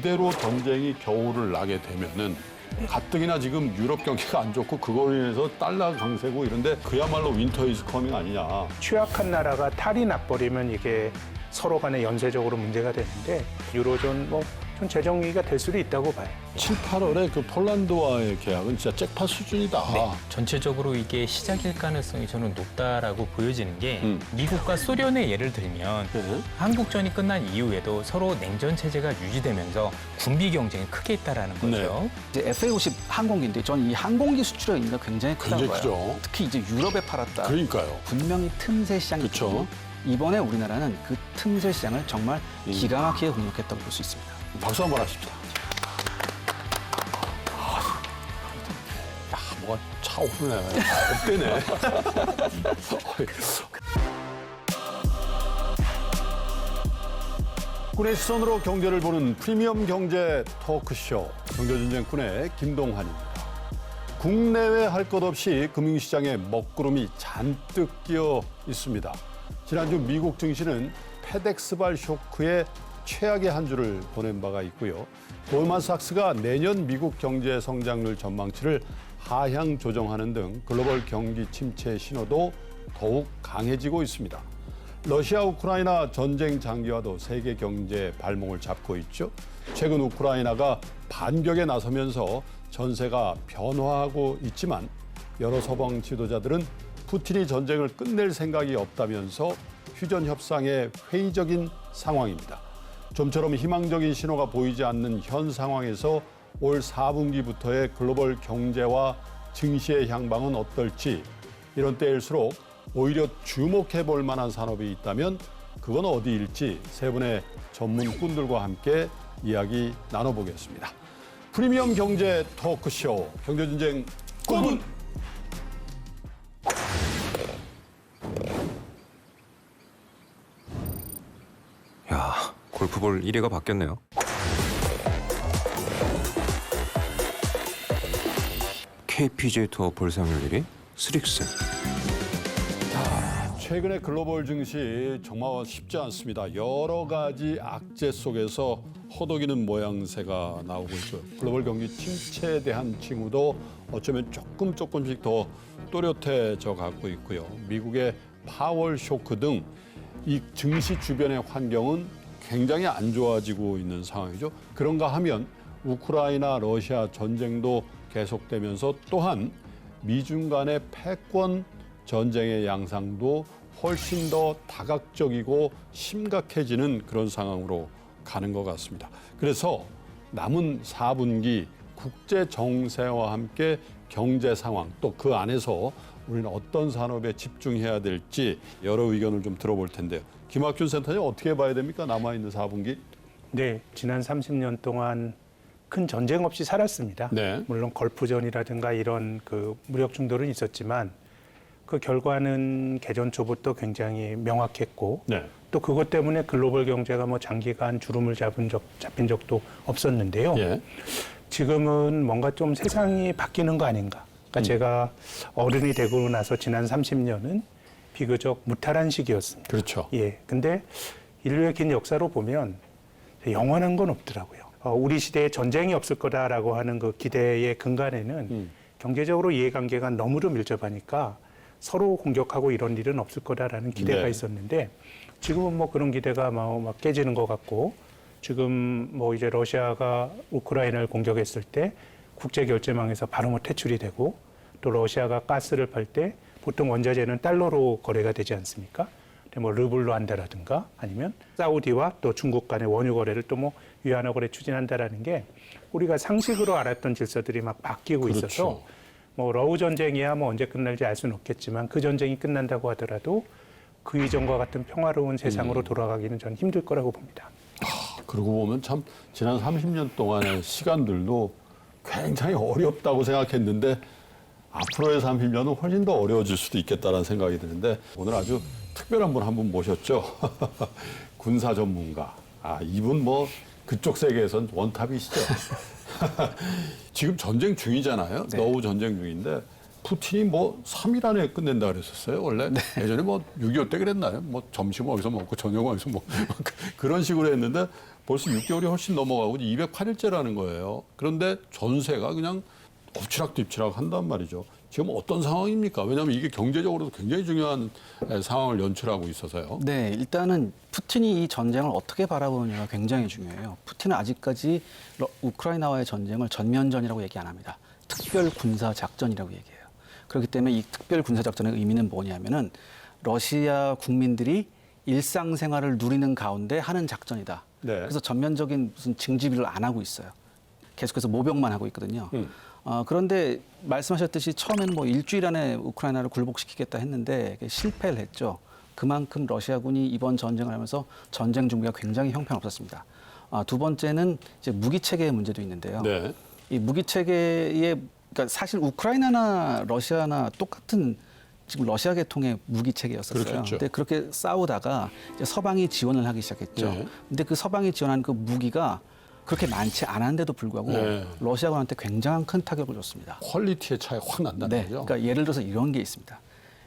이대로 전쟁이 겨울을 나게 되면은 가뜩이나 지금 유럽 경기가 안 좋고 그걸로 인해서 달러 강세고 이런데 그야말로 윈터 이즈 커밍 아니냐. 취약한 나라가 탈이 나버리면 이게 서로 간에 연쇄적으로 문제가 되는데 유로존 좀 재정위기가 될 수도 있다고 봐요. 7, 8월에 그 폴란드와의 계약은 진짜 잭팟 수준이다. 네, 전체적으로 이게 시작일 가능성이 저는 높다라고 보여지는 게 미국과 소련의 예를 들면 한국전이 끝난 이후에도 서로 냉전 체제가 유지되면서 군비 경쟁이 크게 있다라는 거죠. 이제 FA-50 항공기인데 저는 이 항공기 수출의 의미가 굉장히 크다고 굉장히 봐요. 크죠. 특히 이제 유럽에 팔았다. 그러니까요. 분명히 틈새 시장이 그쵸. 있고 이번에 우리나라는 그 틈새 시장을 정말 기가 막히게 공략했다고 볼 수 있습니다. 박수 한번 하십시다. 야, 뭐가 차오르네. 업되네. 군의 시선으로 경제를 보는 프리미엄 경제 토크쇼 경제전쟁꾼의 김동환입니다. 국내외 할 것 없이 금융시장에 먹구름이 잔뜩 끼어 있습니다. 지난주 미국 증시는 페덱스발 쇼크에 최악의 한 주를 보낸 바가 있고요. 골만삭스가 내년 미국 경제 성장률 전망치를 하향 조정하는 등 글로벌 경기 침체 신호도 더욱 강해지고 있습니다. 러시아 우크라이나 전쟁 장기화도 세계 경제의 발목을 잡고 있죠. 최근 우크라이나가 반격에 나서면서 전세가 변화하고 있지만 여러 서방 지도자들은 푸틴이 전쟁을 끝낼 생각이 없다면서 휴전 협상에 회의적인 상황입니다. 좀처럼 희망적인 신호가 보이지 않는 현 상황에서 올 4분기부터의 글로벌 경제와 증시의 향방은 어떨지 이런 때일수록 오히려 주목해 볼 만한 산업이 있다면 그건 어디일지 세 분의 전문꾼들과 함께 이야기 나눠보겠습니다. 프리미엄 경제 토크쇼 경제전쟁 꿈은 야, 골프볼 1위가 바뀌었네요. KPGA 투어 볼 사용률 1위? 스릭슨. 최근의 글로벌 증시 정말 쉽지 않습니다. 여러 가지 악재 속에서 허덕이는 모양새가 나오고 있어요. 글로벌 경기 침체에 대한 징후도 어쩌면 조금씩 더 또렷해져 가고 있고요. 미국의 파월 쇼크 등 이 증시 주변의 환경은 굉장히 안 좋아지고 있는 상황이죠. 그런가 하면 우크라이나 러시아 전쟁도 계속되면서 또한 미중 간의 패권 전쟁의 양상도 훨씬 더 다각적이고 심각해지는 그런 상황으로 가는 것 같습니다. 그래서 남은 4분기 국제 정세와 함께 경제 상황 또 그 안에서 우리는 어떤 산업에 집중해야 될지 여러 의견을 좀 들어볼 텐데요. 김학준 센터님 어떻게 봐야 됩니까? 남아있는 4분기? 네, 지난 30년 동안 큰 전쟁 없이 살았습니다. 네. 물론 걸프전이라든가 이런 그 무력 충돌은 있었지만 그 결과는 개전 초부터 굉장히 명확했고 네. 또 그것 때문에 글로벌 경제가 장기간 주름을 잡힌 적도 없었는데요. 예. 지금은 뭔가 좀 세상이 바뀌는 거 아닌가. 그러니까 제가 어른이 되고 나서 지난 30년은 비교적 무탈한 시기였습니다. 그렇죠. 예. 근데 인류의 긴 역사로 보면 영원한 건 없더라고요. 우리 시대에 전쟁이 없을 거다라고 하는 그 기대의 근간에는 경제적으로 이해관계가 너무도 밀접하니까 서로 공격하고 이런 일은 없을 거다라는 기대가 네. 있었는데 지금은 그런 기대가 막 깨지는 것 같고 지금 이제 러시아가 우크라이나를 공격했을 때 국제결제망에서 바로 퇴출이 되고 또 러시아가 가스를 팔 때 보통 원자재는 달러로 거래가 되지 않습니까? 근데 르블로 한다라든가 아니면 사우디와 또 중국 간의 원유 거래를 또 위안화 거래 추진한다라는 게 우리가 상식으로 알았던 질서들이 막 바뀌고 그렇죠. 있어서 러우 전쟁이야 언제 끝날지 알 수는 없겠지만 그 전쟁이 끝난다고 하더라도 그 이전과 같은 평화로운 세상으로 돌아가기는 저는 힘들 거라고 봅니다. 그러고 보면 참 지난 30년 동안의 시간들도 굉장히 어렵다고 생각했는데 앞으로의 30년은 훨씬 더 어려워질 수도 있겠다는 생각이 드는데 오늘 아주 특별한 분 한 분 모셨죠. 군사 전문가. 이분 그쪽 세계에선 원탑이시죠. 지금 전쟁 중이잖아요. 네. 너우 전쟁 중인데 푸틴이 3일 안에 끝낸다 그랬었어요. 원래 예전에 6.25 때 그랬나요? 점심 어디서 먹고 저녁 어디서 먹고 그런 식으로 했는데 벌써 6개월이 훨씬 넘어가고 208일째라는 거예요. 그런데 전세가 그냥 엎치락뒤치락 한단 말이죠. 지금 어떤 상황입니까? 왜냐하면 이게 경제적으로도 굉장히 중요한 상황을 연출하고 있어서요. 네, 일단은 푸틴이 이 전쟁을 어떻게 바라보느냐가 굉장히 중요해요. 푸틴은 아직까지 우크라이나와의 전쟁을 전면전이라고 얘기 안 합니다. 특별 군사 작전이라고 얘기해요. 그렇기 때문에 이 특별 군사 작전의 의미는 뭐냐면은 러시아 국민들이 일상생활을 누리는 가운데 하는 작전이다. 네. 그래서 전면적인 무슨 징집을 안 하고 있어요. 계속해서 모병만 하고 있거든요. 그런데 말씀하셨듯이 처음에는 뭐 일주일 안에 우크라이나를 굴복시키겠다 했는데 실패를 했죠. 그만큼 러시아군이 이번 전쟁을 하면서 전쟁 준비가 굉장히 형편없었습니다. 두 번째는 이제 무기 체계의 문제도 있는데요. 네. 이 무기 체계의 그러니까 사실 우크라이나나 러시아나 똑같은 지금 러시아 계통의 무기 체계였었어요. 그렇겠죠. 근데 그렇게 싸우다가 이제 서방이 지원을 하기 시작했죠. 네. 근데 그 서방이 지원한 그 무기가 그렇게 많지 않은데도 불구하고 네. 러시아군한테 굉장한 큰 타격을 줬습니다. 퀄리티의 차이가 확 난다는 네, 거죠. 그러니까 예를 들어서 이런 게 있습니다.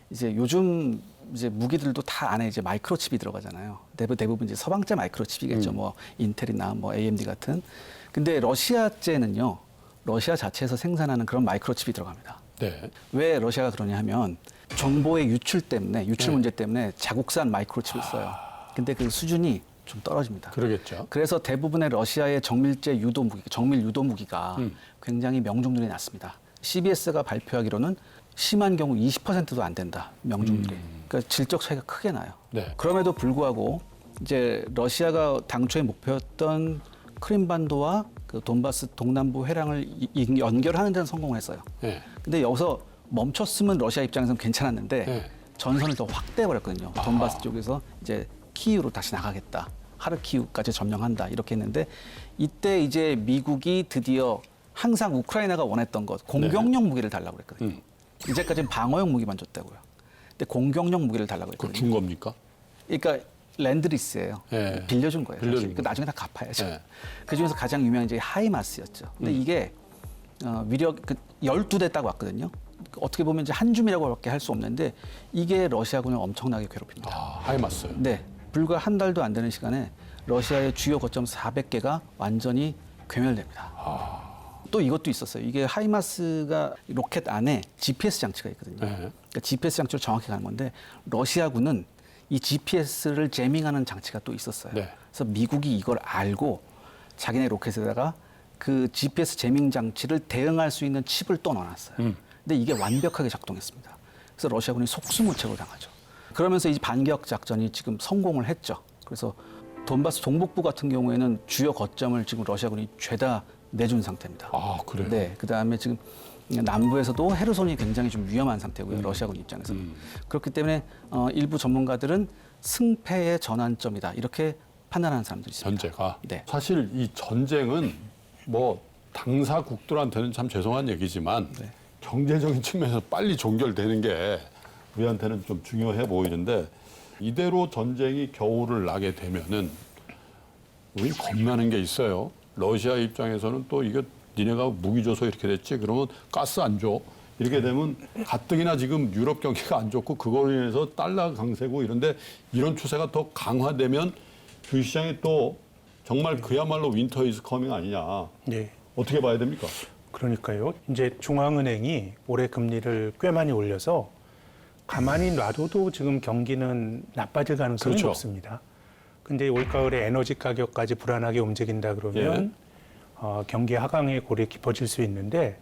이제 요즘 이제 무기들도 다 안에 이제 마이크로칩이 들어가잖아요. 대부분 이제 서방제 마이크로칩이겠죠. 뭐 인텔이나 뭐 AMD 같은. 근데 러시아제는요, 러시아 자체에서 생산하는 그런 마이크로칩이 들어갑니다. 네. 왜 러시아가 그러냐 하면 정보의 유출 때문에, 유출 문제 때문에 자국산 마이크로칩을 써요. 근데 그 수준이 좀 떨어집니다. 그러겠죠. 그래서 대부분의 러시아의 정밀제 유도 무기, 정밀 유도 무기가 굉장히 명중률이 낮습니다. CBS가 발표하기로는 심한 경우 20%도 안 된다. 명중률이. 그러니까 질적 차이가 크게 나요. 네. 그럼에도 불구하고 이제 러시아가 당초에 목표였던 크림반도와 그 돈바스 동남부 회랑을 연결하는 데는 성공을 했어요. 네. 근데 여기서 멈췄으면 러시아 입장에서는 괜찮았는데 네. 전선을 더 확대해버렸거든요. 돈바스 쪽에서 이제 키이우로 다시 나가겠다. 하르키우까지 점령한다. 이렇게 했는데 이때 이제 미국이 드디어 항상 우크라이나가 원했던 것, 공격용 무기를 달라고 그랬거든요. 이제까지는 방어용 무기만 줬다고요. 근데 공격용 무기를 달라고 그걸 했거든요. 준 겁니까? 그러니까 랜드리스예요. 네. 빌려준 거예요. 빌려준 사실. 거. 나중에 다 갚아야죠. 네. 그중에서 가장 유명한 게 하이마스였죠. 근데 이게 위력 12대 딱 왔거든요. 어떻게 보면 이제 한 줌이라고밖에 할 수 없는데 이게 러시아군을 엄청나게 괴롭힙니다. 하이마스. 네, 불과 한 달도 안 되는 시간에 러시아의 주요 거점 400개가 완전히 괴멸됩니다. 또 이것도 있었어요. 이게 하이마스가 로켓 안에 GPS 장치가 있거든요. 네. 그러니까 GPS 장치로 정확히 가는 건데 러시아군은 이 GPS를 제밍하는 장치가 또 있었어요. 네. 그래서 미국이 이걸 알고 자기네 로켓에다가 그 GPS 제밍 장치를 대응할 수 있는 칩을 또 넣어놨어요. 근데 이게 완벽하게 작동했습니다. 그래서 러시아군이 속수무책으로 당하죠. 그러면서 이 반격 작전이 지금 성공을 했죠. 그래서 돈바스 동북부 같은 경우에는 주요 거점을 지금 러시아군이 죄다 내준 상태입니다. 아, 그래요? 네, 그다음에 지금 남부에서도 헤르손이 굉장히 좀 위험한 상태고요. 러시아군 입장에서는. 그렇기 때문에 일부 전문가들은 승패의 전환점이다. 이렇게 판단하는 사람들이 있습니다. 전제가. 네. 사실 이 전쟁은 뭐 당사국들한테는 참 죄송한 얘기지만 네. 경제적인 측면에서 빨리 종결되는 게 우리한테는 좀 중요해 보이는데 이대로 전쟁이 겨울을 나게 되면은 우리 겁나는 게 있어요. 러시아 입장에서는 또 이게 니네가 무기 줘서 이렇게 됐지 그러면 가스 안 줘. 이렇게 되면 가뜩이나 지금 유럽 경기가 안 좋고 그걸로 인해서 달러 강세고 이런데 이런 추세가 더 강화되면 주식시장이 또 정말 그야말로 윈터 이즈 커밍 아니냐. 네. 어떻게 봐야 됩니까? 그러니까요. 이제 중앙은행이 올해 금리를 꽤 많이 올려서 가만히 놔둬도 지금 경기는 나빠질 가능성이 그렇죠. 높습니다. 근데 올가을에 에너지 가격까지 불안하게 움직인다 그러면 경기 하강의 골이 깊어질 수 있는데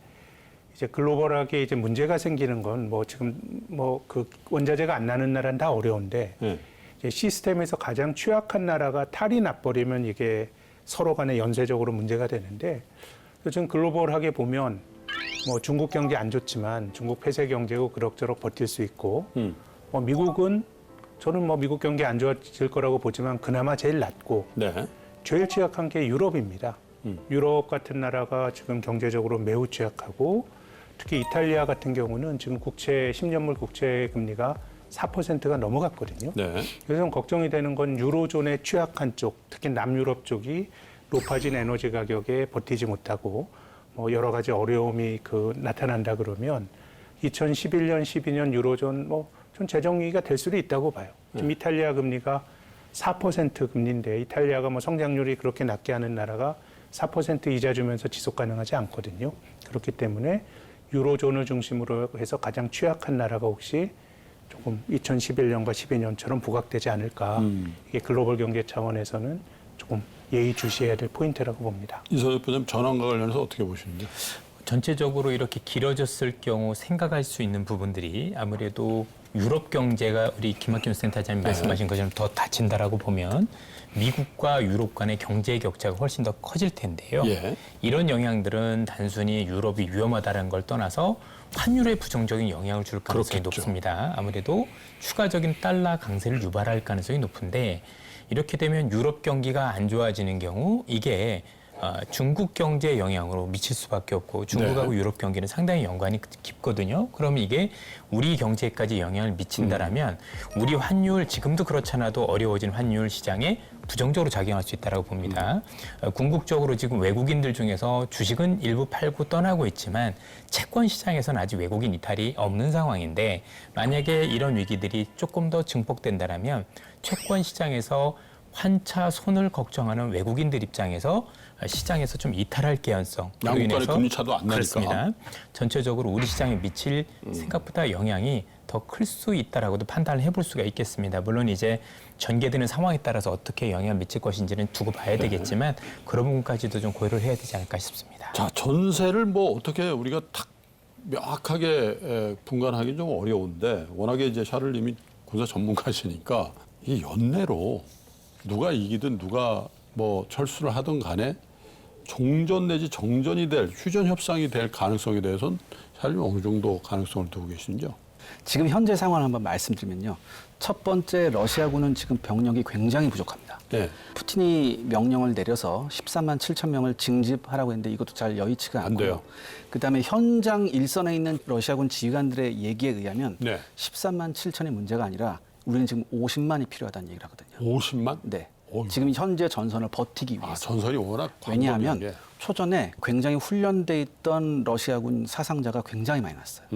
이제 글로벌하게 이제 문제가 생기는 건 뭐 지금 뭐 그 원자재가 안 나는 나라는 다 어려운데 네. 이제 시스템에서 가장 취약한 나라가 탈이 나버리면 이게 서로 간에 연쇄적으로 문제가 되는데 요즘 글로벌하게 보면 뭐 중국 경제 안 좋지만 중국 폐쇄 경제고 그럭저럭 버틸 수 있고 뭐 미국은 저는 뭐 미국 경기 안 좋아질 거라고 보지만 그나마 제일 낫고 네. 제일 취약한 게 유럽입니다. 유럽 같은 나라가 지금 경제적으로 매우 취약하고 특히 이탈리아 같은 경우는 지금 국채 10년물 국채 금리가 4%가 넘어갔거든요. 네. 그래서 걱정이 되는 건 유로존의 취약한 쪽, 특히 남유럽 쪽이 높아진 에너지 가격에 버티지 못하고 뭐 여러 가지 어려움이 나타난다 그러면 2011년, 12년 유로존 전 재정 위기가 될 수도 있다고 봐요. 지금 이탈리아 금리가 4% 금리인데 이탈리아가 뭐 성장률이 그렇게 낮게 하는 나라가 4% 이자 주면서 지속 가능하지 않거든요. 그렇기 때문에 유로존을 중심으로 해서 가장 취약한 나라가 혹시 조금 2011년과 12년처럼 부각되지 않을까. 이게 글로벌 경제 차원에서는 조금 예의주시해야 될 포인트라고 봅니다. 이서엽 부장님 전환과 관련해서 어떻게 보시는지? 전체적으로 이렇게 길어졌을 경우 생각할 수 있는 부분들이 아무래도 유럽 경제가 우리 김학균 센터장님 말씀하신 것처럼 더 다친다라고 보면 미국과 유럽 간의 경제 격차가 훨씬 더 커질 텐데요. 예. 이런 영향들은 단순히 유럽이 위험하다는 걸 떠나서 환율에 부정적인 영향을 줄 가능성이 그렇겠죠. 높습니다. 아무래도 추가적인 달러 강세를 유발할 가능성이 높은데 이렇게 되면 유럽 경기가 안 좋아지는 경우 이게 중국 경제 영향으로 미칠 수밖에 없고 중국하고 네. 유럽 경기는 상당히 연관이 깊거든요. 그러면 이게 우리 경제까지 영향을 미친다라면 우리 환율 지금도 그렇잖아도 어려워진 환율 시장에 부정적으로 작용할 수 있다고 봅니다. 궁극적으로 지금 외국인들 중에서 주식은 일부 팔고 떠나고 있지만 채권 시장에서는 아직 외국인 이탈이 없는 상황인데 만약에 이런 위기들이 조금 더 증폭된다라면 채권 시장에서 환차 손을 걱정하는 외국인들 입장에서 시장에서 좀 이탈할 개연성. 양국 간의 금리 차도 안 나니까. 그렇습니다. 전체적으로 우리 시장에 미칠 생각보다 영향이 더 클 수 있다라고도 판단을 해볼 수가 있겠습니다. 물론 이제 전개되는 상황에 따라서 어떻게 영향을 미칠 것인지는 두고 봐야 되겠지만 그런 부분까지도 좀 고려를 해야 되지 않을까 싶습니다. 자, 전세를 뭐 어떻게 우리가 딱 명확하게 분간하기 좀 어려운데 워낙에 이제 샤를님이 군사 전문가시니까 이 연내로 누가 이기든 누가 뭐 철수를 하든 간에 종전 내지 정전이 될 휴전 협상이 될 가능성에 대해서는 샤를님 어느 정도 가능성을 두고 계신지요? 지금 현재 상황을 한번 말씀드리면요. 첫 번째 러시아군은 지금 병력이 굉장히 부족합니다. 네. 푸틴이 명령을 내려서 13만 7천 명을 징집하라고 했는데 이것도 잘 여의치가 안 않고요. 돼요. 그다음에 현장 일선에 있는 러시아군 지휘관들의 얘기에 의하면 네. 13만 7천이 문제가 아니라 우리는 지금 50만이 필요하다는 얘기를 하거든요. 50만? 네. 어휴. 지금 현재 전선을 버티기 위해서. 전설이 워낙 왜냐하면 광범위한 게. 초전에 굉장히 훈련돼 있던 러시아군 사상자가 굉장히 많이 났어요.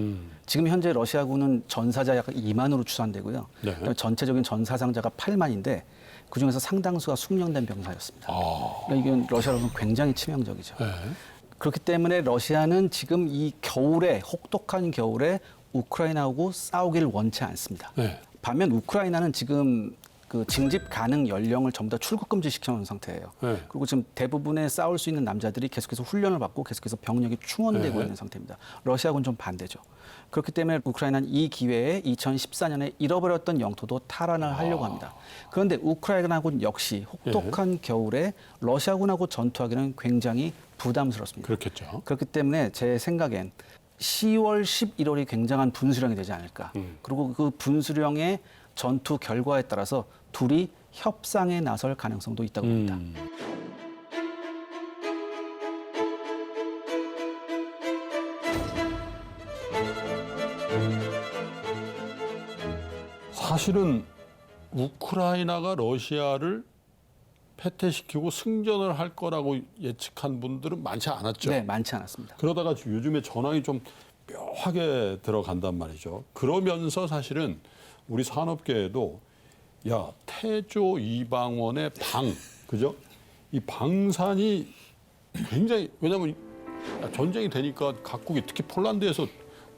지금 현재 러시아군은 전사자 약 2만으로 추산되고요. 네. 그다음에 전체적인 전사상자가 8만인데 그중에서 상당수가 숙련된 병사였습니다. 그러니까 이건 러시아로는 굉장히 치명적이죠. 네. 그렇기 때문에 러시아는 지금 이 겨울에 혹독한 겨울에 우크라이나하고 싸우기를 원치 않습니다. 네. 반면 우크라이나는 지금 그 징집 가능 연령을 전부 다 출국 금지 시켜놓은 상태예요. 네. 그리고 지금 대부분의 싸울 수 있는 남자들이 계속해서 훈련을 받고 계속해서 병력이 충원되고 네. 있는 상태입니다. 러시아군은 좀 반대죠. 그렇기 때문에 우크라이나는 이 기회에 2014년에 잃어버렸던 영토도 탈환을 하려고 합니다. 그런데 우크라이나군 역시 혹독한 겨울에 러시아군하고 전투하기는 굉장히 부담스럽습니다. 그렇겠죠. 그렇기 때문에 제 생각엔 10월, 11월이 굉장한 분수령이 되지 않을까. 그리고 그 분수령의 전투 결과에 따라서 둘이 협상에 나설 가능성도 있다고 봅니다. 사실은 우크라이나가 러시아를 패퇴시키고 승전을 할 거라고 예측한 분들은 많지 않았죠. 네, 많지 않았습니다. 그러다가 요즘에 전황이 좀 묘하게 들어간단 말이죠. 그러면서 사실은 우리 산업계에도 야, 태조 이방원의 방, 그죠? 이 방산이 굉장히, 왜냐면 전쟁이 되니까 각국이 특히 폴란드에서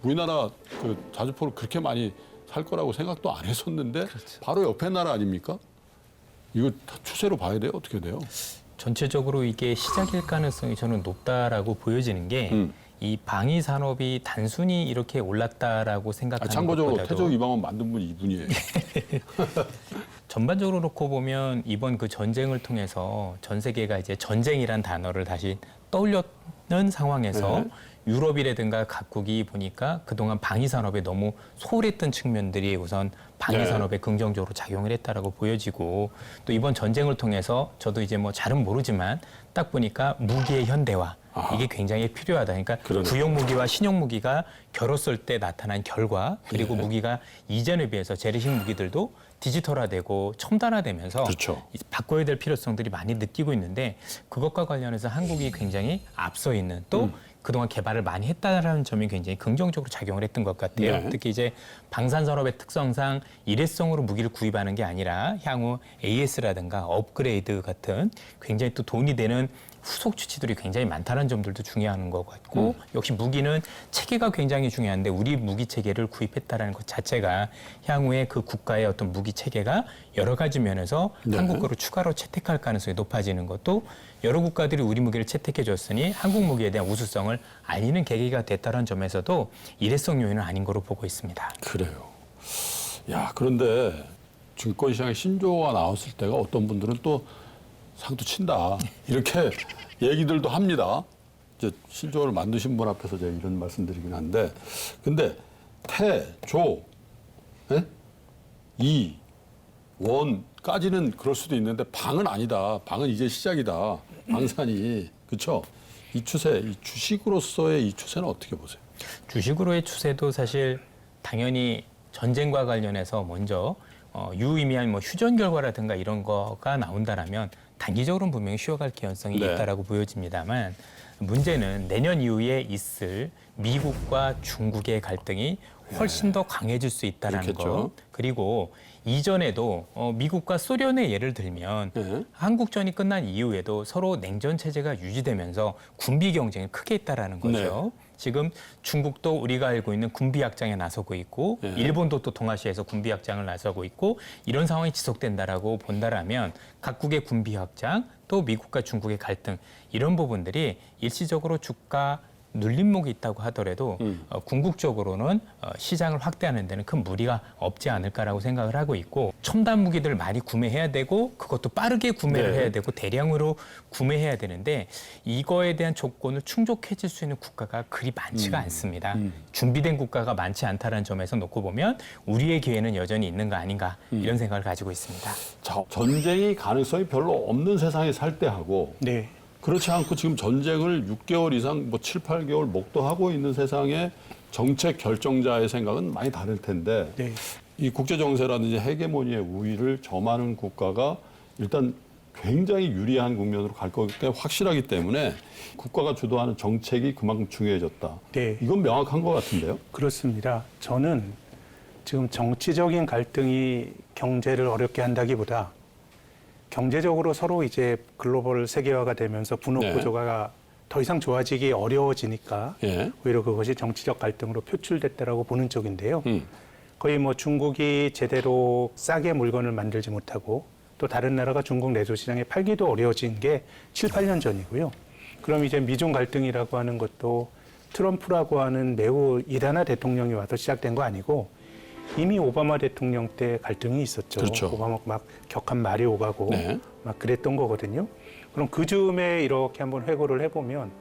우리나라 그 자주포를 그렇게 많이 살 거라고 생각도 안 했었는데 바로 옆에 나라 아닙니까? 이거 다 추세로 봐야 돼요? 어떻게 돼요? 전체적으로 이게 시작일 가능성이 저는 높다라고 보여지는 게 이 방위 산업이 단순히 이렇게 올랐다라고 생각하는 참고적으로 것보다도 태조 이방원 만든 분이 이분이에요. 전반적으로 놓고 보면 이번 그 전쟁을 통해서 전 세계가 이제 전쟁이란 단어를 다시 떠올렸는 상황에서 네. 유럽이라든가 각국이 보니까 그동안 방위 산업에 너무 소홀했던 측면들이 우선 방위 네. 산업에 긍정적으로 작용을 했다라고 보여지고 또 이번 전쟁을 통해서 저도 이제 뭐 잘은 모르지만 딱 보니까 무기의 현대화 이게 굉장히 필요하다. 그러니까 그러네. 구형 무기와 신형 무기가 결었을 때 나타난 결과 그리고 네. 무기가 이전에 비해서 재래식 무기들도 디지털화되고 첨단화되면서 그렇죠. 바꿔야 될 필요성들이 많이 느끼고 있는데 그것과 관련해서 한국이 굉장히 앞서 있는 또 그동안 개발을 많이 했다라는 점이 굉장히 긍정적으로 작용을 했던 것 같아요. 네. 특히 이제 방산산업의 특성상 일회성으로 무기를 구입하는 게 아니라 향후 AS라든가 업그레이드 같은 굉장히 또 돈이 되는 후속 조치들이 굉장히 많다는 점들도 중요한 것 같고 역시 무기는 체계가 굉장히 중요한데 우리 무기 체계를 구입했다라는 것 자체가 향후에 그 국가의 어떤 무기 체계가 여러 가지 면에서 네. 한국 거로 추가로 채택할 가능성이 높아지는 것도 여러 국가들이 우리 무기를 채택해 줬으니 한국 무기에 대한 우수성을 알리는 계기가 됐다는 점에서도 일회성 요인은 아닌 거로 보고 있습니다. 그래요. 야, 그런데 증권시장에 신조어가 나왔을 때가 어떤 분들은 또 상도 친다. 이렇게 얘기들도 합니다. 이제 신조어를 만드신 분 앞에서 제가 이런 말씀드리긴 한데, 근데 태, 조, 예? 이, 원까지는 그럴 수도 있는데 방은 아니다. 방은 이제 시작이다. 방산이. 그렇죠? 이 추세, 이 주식으로서의 이 추세는 어떻게 보세요? 주식으로의 추세도 사실 당연히 전쟁과 관련해서 먼저 유의미한 뭐 휴전 결과라든가 이런 거가 나온다라면 단기적으로는 분명히 쉬어갈 개연성이 네. 있다라고 보여집니다만 문제는 내년 이후에 있을 미국과 중국의 갈등이 훨씬 더 강해질 수 있다라는 그렇겠죠. 것. 그리고 이전에도 미국과 소련의 예를 들면 네. 한국전이 끝난 이후에도 서로 냉전 체제가 유지되면서 군비 경쟁이 크게 있다라는 거죠. 지금 중국도 우리가 알고 있는 군비 확장에 나서고 있고 네. 일본도 또 동아시아에서 군비 확장을 나서고 있고 이런 상황이 지속된다라고 본다라면 각국의 군비 확장 또 미국과 중국의 갈등 이런 부분들이 일시적으로 주가 눌림목이 있다고 하더라도 궁극적으로는 시장을 확대하는 데는 큰 무리가 없지 않을까라고 생각을 하고 있고 첨단 무기들을 많이 구매해야 되고 그것도 빠르게 구매를 네. 해야 되고 대량으로 구매해야 되는데 이거에 대한 조건을 충족해질 수 있는 국가가 그리 많지가 않습니다. 준비된 국가가 많지 않다는 점에서 놓고 보면 우리의 기회는 여전히 있는 거 아닌가 이런 생각을 가지고 있습니다. 자, 전쟁이 가능성이 별로 없는 세상에 살 때 하고 네. 그렇지 않고 지금 전쟁을 6개월 이상 뭐 7, 8개월 목도하고 있는 세상에 정책 결정자의 생각은 많이 다를 텐데 네. 이 국제 정세라든지 헤게모니의 우위를 점하는 국가가 일단 굉장히 유리한 국면으로 갈 거기 때문에 확실하기 때문에 국가가 주도하는 정책이 그만큼 중요해졌다. 네. 이건 명확한 것 같은데요. 그렇습니다. 저는 지금 정치적인 갈등이 경제를 어렵게 한다기보다 경제적으로 서로 이제 글로벌 세계화가 되면서 분업 네. 구조가 더 이상 좋아지기 어려워지니까 예. 오히려 그것이 정치적 갈등으로 표출됐다라고 보는 쪽인데요. 거의 뭐 중국이 제대로 싸게 물건을 만들지 못하고 또 다른 나라가 중국 내수 시장에 팔기도 어려워진 게 7, 8년 전이고요. 그럼 이제 미중 갈등이라고 하는 것도 트럼프라고 하는 매우 일하나 대통령이 와서 시작된 거 아니고 이미 오바마 대통령 때 갈등이 있었죠. 그렇죠. 오바마 막 격한 말이 오가고 네. 막 그랬던 거거든요. 그럼 그 즈음에 이렇게 한번 회고를 해보면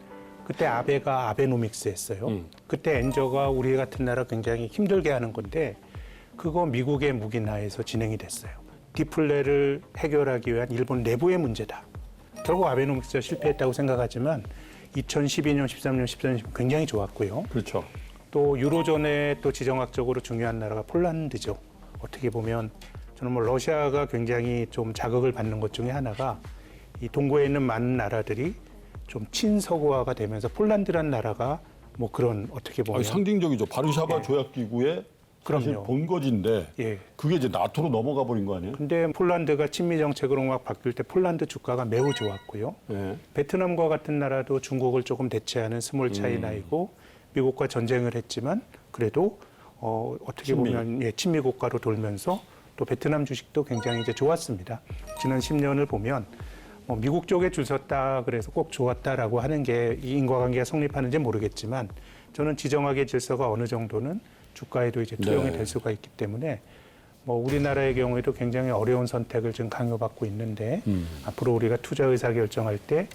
그때 아베가 아베노믹스 했어요. 그때 엔저가 우리 같은 나라 굉장히 힘들게 하는 건데 그거 미국의 무기나에서 진행이 됐어요. 디플레를 해결하기 위한 일본 내부의 문제다. 결국 아베노믹스가 실패했다고 생각하지만 2012년, 13년, 14년 굉장히 좋았고요. 그렇죠. 또 유로존에 또 지정학적으로 중요한 나라가 폴란드죠. 어떻게 보면 저는 뭐 러시아가 굉장히 좀 자극을 받는 것 중에 하나가 이 동구에 있는 많은 나라들이 좀 친서구화가 되면서 폴란드란 나라가 뭐 그런 어떻게 보면 아니, 상징적이죠. 바르샤바 조약기구의 사실 그럼요. 본거지인데 예. 그게 이제 나토로 넘어가 버린 거 아니에요? 근데 폴란드가 친미 정책으로 막 바뀔 때 폴란드 주가가 매우 좋았고요. 예. 베트남과 같은 나라도 중국을 조금 대체하는 스몰 차이나이고 미국과 전쟁을 했지만 그래도 어떻게 친미. 보면 예, 친미 국가로 돌면서 또 베트남 주식도 굉장히 이제 좋았습니다. 지난 10년을 보면 뭐 미국 쪽에 줄 섰다 그래서 꼭 좋았다라고 하는 게 이 인과관계가 성립하는지 모르겠지만 저는 지정학의 질서가 어느 정도는 주가에도 이제 투영이 네. 될 수가 있기 때문에 뭐 우리나라의 경우에도 굉장히 어려운 선택을 지금 강요받고 있는데 앞으로 우리가 투자 의사 결정할 때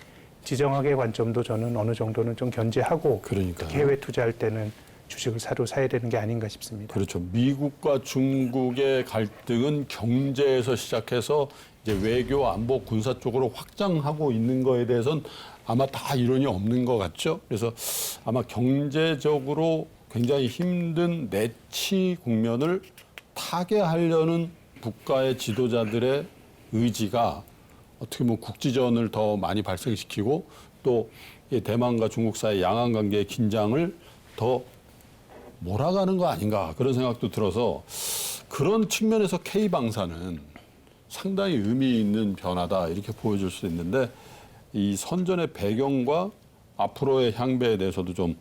지정학의 관점도 저는 어느 정도는 좀 견제하고 그러니까요. 특히 해외 투자할 때는 주식을 사야 되는 게 아닌가 싶습니다. 그렇죠. 미국과 중국의 갈등은 경제에서 시작해서 이제 외교, 안보, 군사 쪽으로 확장하고 있는 거에 대해서는 아마 다 이론이 없는 것 같죠. 그래서 아마 경제적으로 굉장히 힘든 내치 국면을 타개하려는 국가의 지도자들의 의지가 어떻게 보면 국지전을 더 많이 발생시키고 또 이 대만과 중국 사이 양안 관계의 긴장을 더 몰아가는 거 아닌가 그런 생각도 들어서 그런 측면에서 K방사는 상당히 의미 있는 변화다 이렇게 보여줄 수 있는데 이 선전의 배경과 앞으로의 향배에 대해서도 좀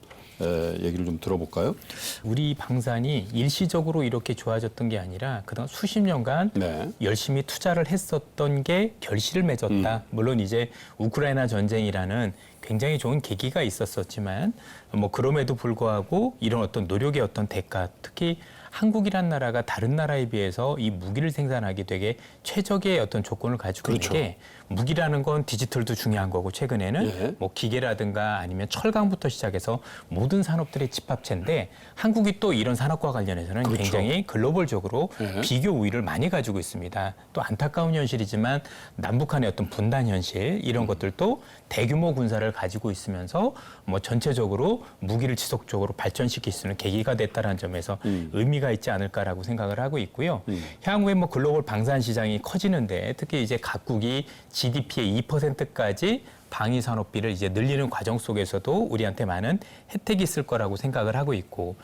얘기를 좀 들어볼까요? 우리 방산이 일시적으로 이렇게 좋아졌던 게 아니라 그동안 수십 년간 네. 열심히 투자를 했었던 게 결실을 맺었다. 물론 이제 우크라이나 전쟁이라는 굉장히 좋은 계기가 있었었지만 뭐 그럼에도 불구하고 이런 어떤 노력의 어떤 대가, 특히 한국이란 나라가 다른 나라에 비해서 이 무기를 생산하기 되게 최적의 어떤 조건을 가지고 그렇죠. 있는 게 무기라는 건 디지털도 중요한 거고 최근에는 예. 뭐 기계라든가 아니면 철강부터 시작해서 모든 산업들의 집합체인데 한국이 또 이런 산업과 관련해서는 그렇죠. 굉장히 글로벌적으로 예. 비교 우위를 많이 가지고 있습니다. 또 안타까운 현실이지만 남북한의 어떤 분단 현실 이런 것들도 대규모 군사를 가지고 있으면서 뭐 전체적으로 무기를 지속적으로 발전시킬 수 있는 계기가 됐다는 점에서 의미가 있지 않을까라고 생각을 하고 있고요. 향후에 뭐 글로벌 방산 시장이 커지는데 특히 이제 각국이 GDP의 2%까지 방위 산업비를 이제 늘리는 과정 속에서도 우리한테 많은 혜택이 있을 거라고 생각을 하고 있고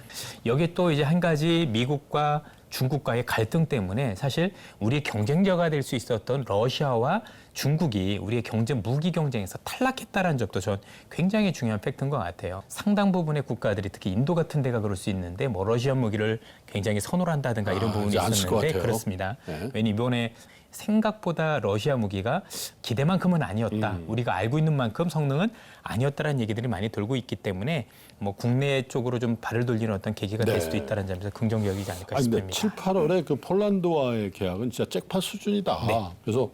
여기에 또 이제 한 가지 미국과 중국과의 갈등 때문에 사실 우리의 경쟁자가 될 수 있었던 러시아와 중국이 우리의 무기 경쟁에서 탈락했다는 점도 전 굉장히 중요한 팩트인 것 같아요. 상당 부분의 국가들이 특히 인도 같은 데가 그럴 수 있는데 뭐 러시아 무기를 굉장히 선호를 한다든가 이런 부분이 이제 안쓸것 있었는데 같아요. 그렇습니다. 네. 왜냐면 이번에 생각보다 러시아 무기가 기대만큼은 아니었다. 우리가 알고 있는 만큼 성능은 아니었다라는 얘기들이 많이 돌고 있기 때문에 뭐 국내 쪽으로 좀 발을 돌리는 어떤 계기가 네. 될 수도 있다는 점에서 긍정적이지 않을까 아니, 근데 싶습니다. 7, 8월에 그 폴란드와의 계약은 진짜 잭팟 수준이다. 그래서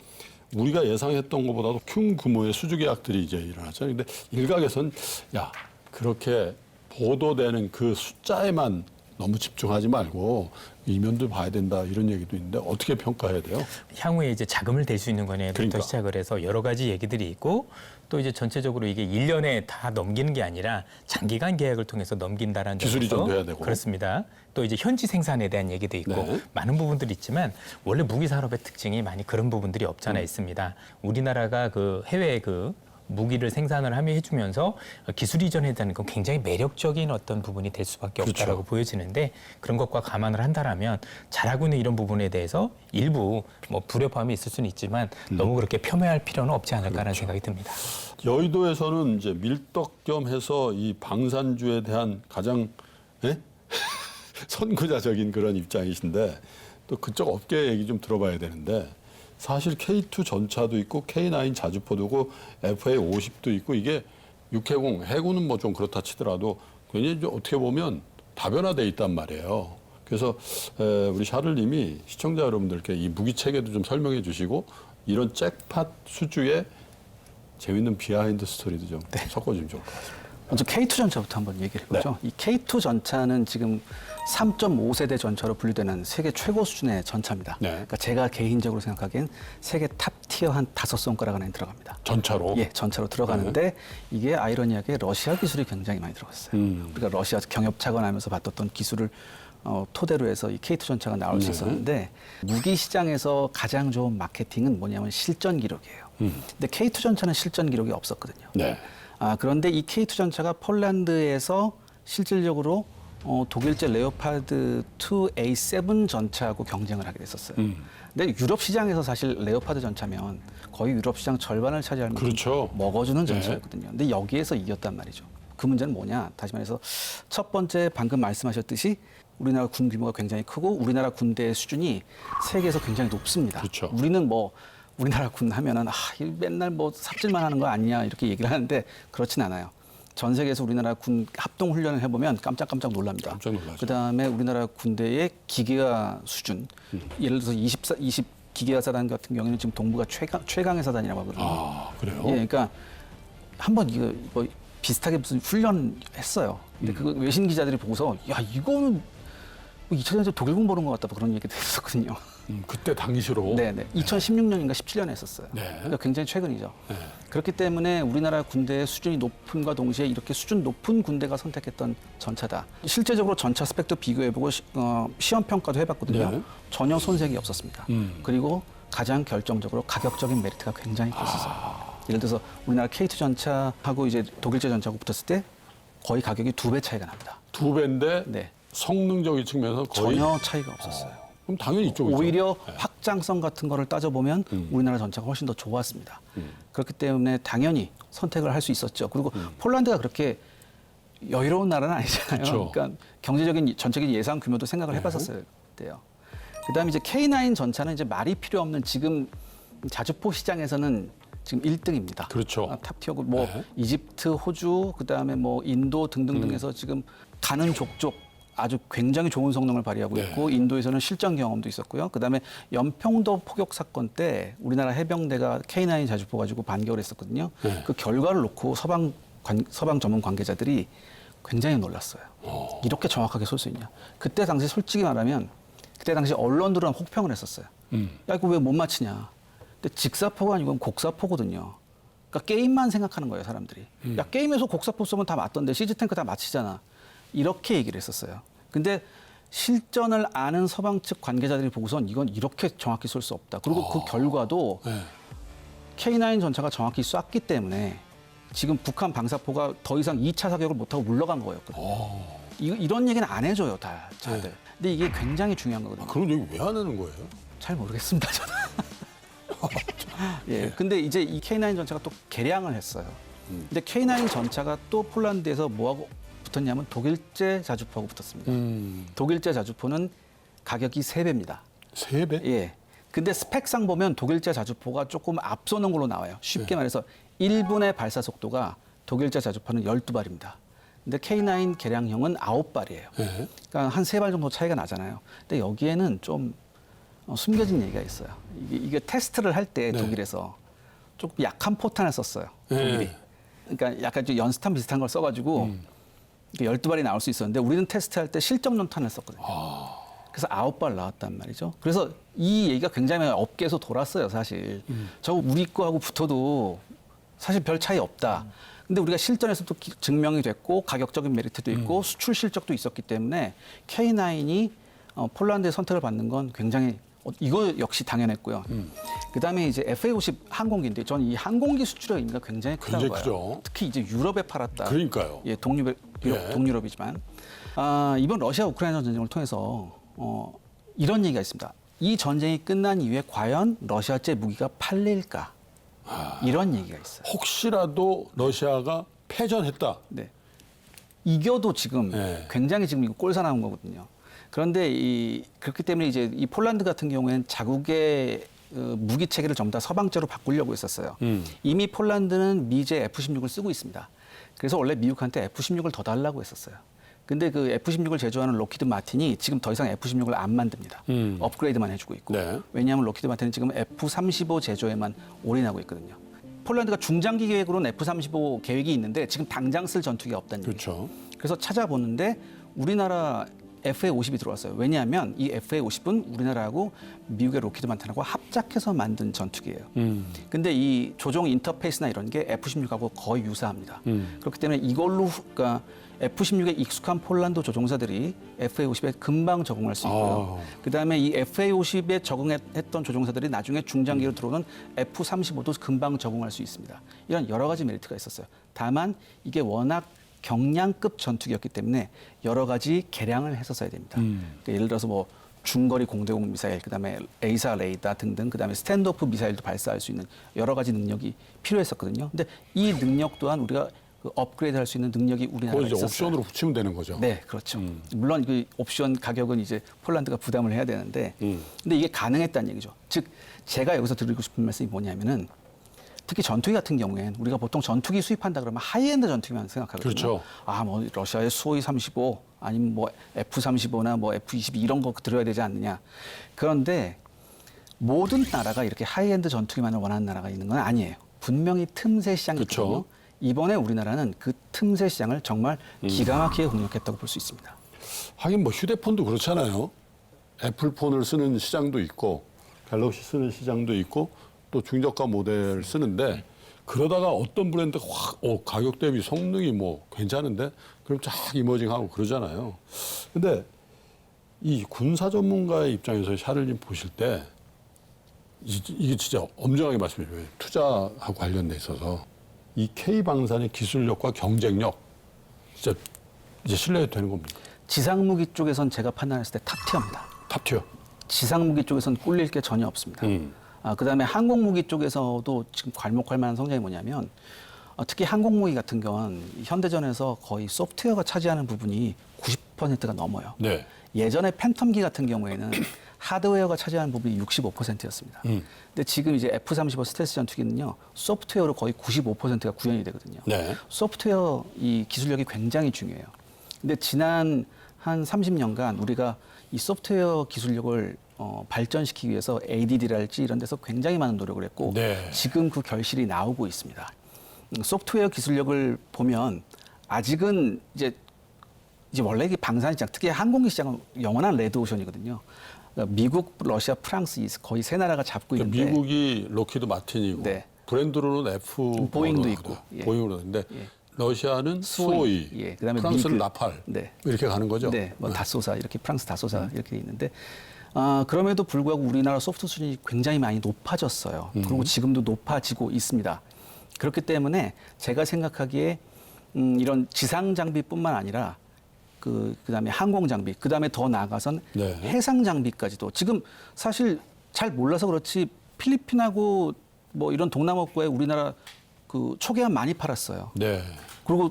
우리가 예상했던 것보다도 큰 규모의 수주 계약들이 이제 일어났잖아요. 근데 일각에선 야 그렇게 보도되는 그 숫자에만 너무 집중하지 말고 이면도 봐야 된다 이런 얘기도 있는데 어떻게 평가해야 돼요? 향후에 이제 자금을 댈 수 있는 거냐부터 그러니까. 시작을 해서 여러 가지 얘기들이 있고 또 이제 전체적으로 이게 1년에 다 넘기는 게 아니라 장기간 계약을 통해서 넘긴다라는 기술이 점에서 좀 돼야 되고. 그렇습니다. 또 이제 현지 생산에 대한 얘기도 있고 네. 많은 부분들이 있지만 원래 무기 산업의 특징이 많이 그런 부분들이 없지 않아 있습니다. 우리나라가 그 해외 그 무기를 생산을 하며 해주면서 기술 이전에 대한 건 굉장히 매력적인 어떤 부분이 될 수밖에 없다라고 보여지는데 그런 것과 감안을 한다라면 잘하고 있는 이런 부분에 대해서 일부 뭐 불협화음이 있을 수는 있지만 너무 그렇게 폄훼할 필요는 없지 않을까라는 생각이 듭니다. 여의도에서는 이제 밀떡 겸 해서 이 방산주에 대한 가장 선구자적인 그런 입장이신데 또 그쪽 업계 얘기 좀 들어봐야 되는데 사실 K2 전차도 있고 K9 자주포도고 FA50도 있고 이게 육해공, 해군은 뭐 좀 그렇다 치더라도 굉장히 좀 어떻게 보면 다변화돼 있단 말이에요. 그래서 우리 샤를님이 시청자 여러분들께 이 무기 체계도 좀 설명해 주시고 이런 잭팟 수주의 재밌는 비하인드 스토리도 좀 섞어주면 좋을 것 같습니다. 먼저 K2 전차부터 한번 얘기를 해보죠. 이 K2 전차는 지금 3.5세대 전차로 분류되는 세계 최고 수준의 전차입니다. 네. 그러니까 제가 개인적으로 생각하기엔 세계 탑티어 한 5손가락 안에 들어갑니다. 전차로? 예, 전차로 들어가는데 이게 아이러니하게 러시아 기술이 굉장히 많이 들어갔어요. 우리가 러시아 경협차관하면서 봤던 기술을 토대로 해서 이 K2 전차가 나올 수 있었는데 무기 시장에서 가장 좋은 마케팅은 뭐냐면 실전 기록이에요. 근데 K2 전차는 실전 기록이 없었거든요. 네. 그런데 이 K2 전차가 폴란드에서 실질적으로 독일제 레오파드 2A7 전차하고 경쟁을 하게 됐었어요. 근데 유럽 시장에서 사실 레오파드 전차면 거의 유럽 시장 절반을 차지할 만큼 그렇죠. 먹어주는 전차였거든요. 근데 여기에서 이겼단 말이죠. 그 문제는 뭐냐? 다시 말해서 첫 번째 방금 말씀하셨듯이 우리나라 군 규모가 굉장히 크고 우리나라 군대의 수준이 세계에서 굉장히 높습니다. 그렇죠. 우리는 뭐 우리나라 군 하면은 맨날 뭐 삽질만 하는 거 아니냐 이렇게 얘기를 하는데 그렇진 않아요. 전 세계에서 우리나라 군 합동 훈련을 해보면 깜짝깜짝 놀랍니다. 깜짝 놀라죠. 그다음에 우리나라 군대의 기계화 수준, 예를 들어서 20 기계화 사단 같은 경우에는 지금 동부가 최강의 사단이라고 하거든요. 아, 그래요? 예, 그러니까 한번 이거 뭐 비슷하게 무슨 훈련 했어요. 근데 그 외신 기자들이 보고서 야 이거는 2000년대 독일군 보는 것 같다 그런 얘기도 했었거든요. 그때 당시로. 네네. 2016년인가 17년에 했었어요. 네. 그러니까 굉장히 최근이죠. 네. 그렇기 때문에 우리나라 군대의 수준이 높음과 동시에 이렇게 수준 높은 군대가 선택했던 전차다. 실제적으로 전차 스펙도 비교해보고 시험 평가도 해봤거든요. 네. 전혀 손색이 없었습니다. 그리고 가장 결정적으로 가격적인 메리트가 굉장히 컸었어요. 예를 들어서 우리나라 K2 전차하고 이제 독일제 전차하고 붙었을 때 거의 가격이 2배 차이가 납니다. 2배인데 네. 성능적인 측면에서 거의 전혀 차이가 없었어요. 그럼 당연히 이쪽이죠. 오히려 네. 확장성 같은 거를 따져보면 우리나라 전차가 훨씬 더 좋았습니다. 그렇기 때문에 당연히 선택을 할 수 있었죠. 그리고 폴란드가 그렇게 여유로운 나라는 아니잖아요. 그쵸. 그러니까 경제적인 전체적인 예산 규모도 생각을 해봤었어야 돼요. 그다음에 이제 K9 전차는 이제 말이 필요 없는 지금 자주포 시장에서는 지금 1등입니다. 그렇죠. 탑티어고 뭐 네. 이집트, 호주, 그다음에 뭐 인도 등등등에서 지금 가는 족족 아주 굉장히 좋은 성능을 발휘하고 네. 있고 인도에서는 실전 경험도 있었고요. 그다음에 연평도 포격 사건 때 우리나라 해병대가 K9 자주포 가지고 반격을 했었거든요. 네. 그 결과를 놓고 서방 전문 관계자들이 굉장히 놀랐어요. 이렇게 정확하게 쏠 수 있냐. 그때 당시 솔직히 말하면 그때 당시 언론들은 혹평을 했었어요. 야 이거 왜 못 맞히냐. 근데 직사포가 아니고 곡사포거든요. 그러니까 게임만 생각하는 거예요, 사람들이. 야 게임에서 곡사포 쏘면 다 맞던데 시즈탱크 다 맞히잖아. 이렇게 얘기를 했었어요. 근데 실전을 아는 서방 측 관계자들이 보고선 이건 이렇게 정확히 쏠 수 없다. 그리고 그 결과도 네. K9 전차가 정확히 쐈기 때문에 지금 북한 방사포가 더 이상 2차 사격을 못하고 물러간 거였거든요. 이런 얘기는 안 해줘요, 다들. 근데 이게 굉장히 중요한 거거든요. 그런 얘기 왜 안 하는 거예요? 잘 모르겠습니다, 저는. 예, 근데 이제 이 K9 전차가 또 개량을 했어요. 근데 K9 전차가 또 폴란드에서 뭐하고 붙었냐면 독일제 자주포하고 붙었습니다. 독일제 자주포는 가격이 3배입니다. 3배? 예. 근데 스펙상 보면 독일제 자주포가 조금 앞서는 걸로 나와요. 쉽게 말해서 1분의 발사 속도가 독일제 자주포는 12발입니다. 근데 K9 개량형은 9발이에요. 네. 그러니까 한 3발 정도 차이가 나잖아요. 근데 여기에는 좀 숨겨진 얘기가 있어요. 이게 테스트를 할 때 네. 독일에서 조금 약한 포탄을 썼어요. 네. 독일이. 그러니까 약간 좀 연스탄 비슷한 걸 써가지고 12발이 나올 수 있었는데 우리는 테스트할 때 실전 연탄을 썼거든요. 그래서 9발 나왔단 말이죠. 그래서 이 얘기가 굉장히 업계에서 돌았어요, 사실. 저 우리 거하고 붙어도 사실 별 차이 없다. 근데 우리가 실전에서도 증명이 됐고 가격적인 메리트도 있고 수출 실적도 있었기 때문에 K9이 폴란드의 선택을 받는 건 굉장히 이거 역시 당연했고요. 그다음에 이제 FA50 항공기인데 저는 이 항공기 수출의 의미가 굉장히 크다고 굉장히 봐요. 크죠. 특히 이제 유럽에 팔았다. 그러니까요. 예, 예. 동유럽이지만 이번 러시아 우크라이나 전쟁을 통해서 이런 얘기가 있습니다. 이 전쟁이 끝난 이후에 과연 러시아제 무기가 팔릴까? 이런 얘기가 있어요. 혹시라도 러시아가 패전했다. 네. 이겨도 지금 네. 굉장히 지금 이거 꼴사 나온 거거든요. 그런데 그렇기 때문에 이제 이 폴란드 같은 경우에는 자국의 무기 체계를 전부 다 서방제로 바꾸려고 했었어요. 이미 폴란드는 미제 F-16을 쓰고 있습니다. 그래서 원래 미국한테 F-16을 더 달라고 했었어요. 근데 그 F-16을 제조하는 록히드 마틴이 지금 더 이상 F-16을 안 만듭니다. 업그레이드만 해주고 있고. 네. 왜냐하면 록히드 마틴은 지금 F-35 제조에만 올인하고 있거든요. 폴란드가 중장기 계획으로는 F-35 계획이 있는데 지금 당장 쓸 전투기가 없다는 얘기죠. 그렇죠. 그래서 찾아보는데 우리나라 FA50이 들어왔어요. 왜냐하면 이 FA50은 우리나라하고 미국의 록히드 마틴하고 합작해서 만든 전투기예요. 근데 이 조종 인터페이스나 이런 게 F-16하고 거의 유사합니다. 그렇기 때문에 이걸로 그러니까 F-16에 익숙한 폴란드 조종사들이 FA50에 금방 적응할 수 있고요. 그다음에 이 FA50에 적응했던 조종사들이 나중에 중장기로 들어오는 F-35도 금방 적응할 수 있습니다. 이런 여러 가지 메리트가 있었어요. 다만 이게 워낙 경량급 전투기였기 때문에 여러 가지 개량을 했었어야 됩니다. 그러니까 예를 들어서 뭐 중거리 공대공 미사일, 그다음에 에이사 레이더 등등, 그다음에 스탠드오프 미사일도 발사할 수 있는 여러 가지 능력이 필요했었거든요. 근데 이 능력 또한 우리가 그 업그레이드할 수 있는 능력이 우리나라에 그걸 이제 있었어요. 옵션으로 붙이면 되는 거죠. 네, 그렇죠. 물론 그 옵션 가격은 이제 폴란드가 부담을 해야 되는데, 근데 이게 가능했다는 얘기죠. 즉 제가 여기서 드리고 싶은 말씀이 뭐냐면은. 특히 전투기 같은 경우엔 우리가 보통 전투기 수입한다 그러면 하이엔드 전투기만 생각하거든요. 그렇죠. 뭐 러시아의 수호이 35 아니면 뭐 F-35나 뭐 F-22 이런 거 들어야 되지 않느냐. 그런데 모든 나라가 이렇게 하이엔드 전투기만을 원하는 나라가 있는 건 아니에요. 분명히 틈새 시장이 그렇죠. 있거든요. 이번에 우리나라는 그 틈새 시장을 정말 기가 막히게 공략했다고 볼 수 있습니다. 하긴 뭐 휴대폰도 그렇잖아요. 애플폰을 쓰는 시장도 있고 갤럭시 쓰는 시장도 있고 또 중저가 모델 쓰는데 그러다가 어떤 브랜드가 확 가격 대비 성능이 뭐 괜찮은데 그럼 쫙 이머징하고 그러잖아요. 근데 이 군사 전문가의 입장에서 샤를님 보실 때 이게 진짜 엄정하게 말씀해 줘요. 투자하고 관련돼 있어서 이 K방산의 기술력과 경쟁력 진짜 이제 신뢰해도 되는 겁니까? 지상무기 쪽에선 제가 판단했을 때 탑티어입니다. 탑티어. 지상무기 쪽에선 꿀릴 게 전혀 없습니다. 그다음에 항공무기 쪽에서도 지금 괄목할 만한 성장이 뭐냐면 특히 항공무기 같은 경우는 현대전에서 거의 소프트웨어가 차지하는 부분이 90%가 넘어요. 네. 예전에 팬텀기 같은 경우에는 하드웨어가 차지하는 부분이 65%였습니다. 근데 지금 이제 F-35 스텔스 전투기는요, 소프트웨어로 거의 95%가 구현이 되거든요. 네. 소프트웨어 이 기술력이 굉장히 중요해요. 근데 지난 한 30년간 우리가 이 소프트웨어 기술력을 발전시키기 위해서 ADD랄지 이런 데서 굉장히 많은 노력을 했고 네. 지금 그 결실이 나오고 있습니다. 소프트웨어 기술력을 보면 아직은 이제 원래 이게 방산 시장, 특히 항공기 시장은 영원한 레드오션이거든요. 그러니까 미국, 러시아, 프랑스 거의 세 나라가 잡고 있는데 미국이 로키드 마틴이고 네. 브랜드로는 F 보잉도 있고, 예. 보잉으로 있는데 예. 러시아는 수호이, 예. 그다음에 프랑스는 미그, 라팔 네. 이렇게 가는 거죠. 네, 뭐 다소사 이렇게 프랑스 다소사 이렇게 돼 있는데 그럼에도 불구하고 우리나라 소프트 수준이 굉장히 많이 높아졌어요. 그리고 지금도 높아지고 있습니다. 그렇기 때문에 제가 생각하기에 이런 지상 장비뿐만 아니라 그다음에 항공 장비, 그다음에 더 나아가선 네. 해상 장비까지도 지금 사실 잘 몰라서 그렇지 필리핀하고 뭐 이런 동남아국가에 우리나라 그 초계함 많이 팔았어요. 네. 그리고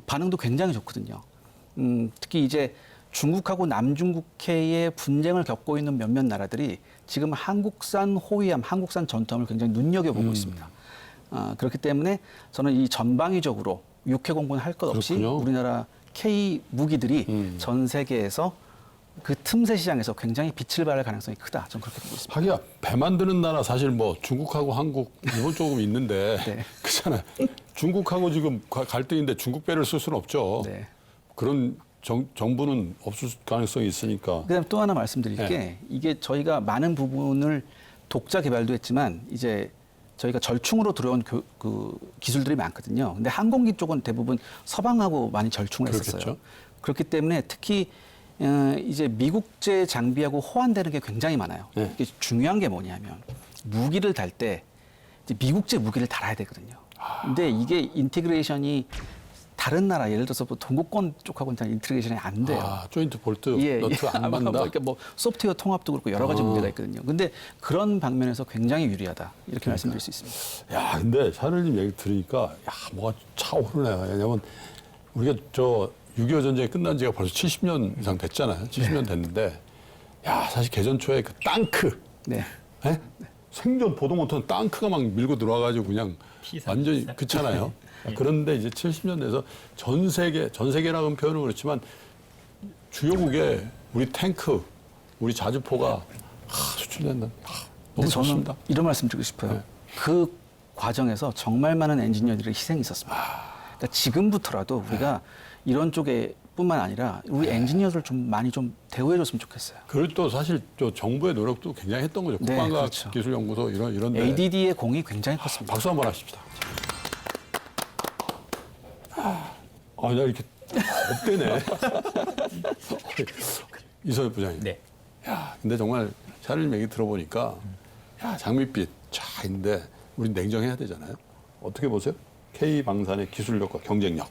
반응도 굉장히 좋거든요. 특히 이제 중국하고 남중국해의 분쟁을 겪고 있는 몇몇 나라들이 지금 한국산 호위함, 한국산 전투함을 굉장히 눈여겨보고 있습니다. 그렇기 때문에 저는 이 전방위적으로 육해 공군 할 것 없이 그렇군요. 우리나라 K 무기들이 전 세계에서 그 틈새 시장에서 굉장히 빛을 발할 가능성이 크다. 저는 그렇게 보고 있습니다. 하기야 배 만드는 나라 사실 뭐 중국하고 한국, 일본 조금 있는데 네. 그렇잖아요. 중국하고 지금 갈등인데 중국 배를 쓸 수는 없죠. 네. 그런 정부는 없을 가능성이 있으니까. 그다음에 또 하나 말씀드릴 게 이게 저희가 많은 부분을 독자 개발도 했지만 이제 저희가 절충으로 들어온 그 기술들이 많거든요. 근데 항공기 쪽은 대부분 서방하고 많이 절충을 했었어요. 그렇겠죠. 그렇기 때문에 특히 이제 미국제 장비하고 호환되는 게 굉장히 많아요. 네. 이게 중요한 게 뭐냐면 무기를 달 때 미국제 무기를 달아야 되거든요. 근데 이게 인티그레이션이 다른 나라 예를 들어서 뭐 동구권 쪽하고는 인티그레이션이 안 돼요. 조인트 볼트 너트 안 맞는다. 그러니까 뭐 소프트웨어 통합도 그렇고 여러 가지 문제가 있거든요. 근데 그런 방면에서 굉장히 유리하다 이렇게 말씀드릴 수 있습니다. 야, 근데 샤를님 얘기 들으니까 뭐가 차오르네요. 왜냐면 우리가 6.25 전쟁이 끝난 지가 벌써 70년 이상 됐잖아요. 70년 됐는데 야, 사실 개전 초에 그 땅크 네. 예? 생전 보도 못한 땅크가 막 밀고 들어와가지고 그냥 완전히 그렇잖아요. 그런데 이제 70년 돼서 전 세계라는 표현은 그렇지만 주요국에 우리 탱크, 우리 자주포가 수출된다. 근데 너무 저는 좋습니다. 이런 말씀 드리고 싶어요. 네. 그 과정에서 정말 많은 엔지니어들의 희생이 있었습니다. 그러니까 지금부터라도 우리가 이런 쪽에 뿐만 아니라 우리 엔지니어들 좀 많이 좀 대우해줬으면 좋겠어요. 그리고 또 사실 정부의 노력도 굉장히 했던 거죠. 네, 국방과학기술연구소 이런 데. ADD의 공이 굉장히 컸습니다. 박수 한번 하십시다. 나 이렇게 업되네. 이서엽 부장님. 네. 야, 근데 정말 샤를님 얘기 들어보니까 야, 장밋빛 차인데 우린 냉정해야 되잖아요. 어떻게 보세요? K방산의 기술력과 경쟁력.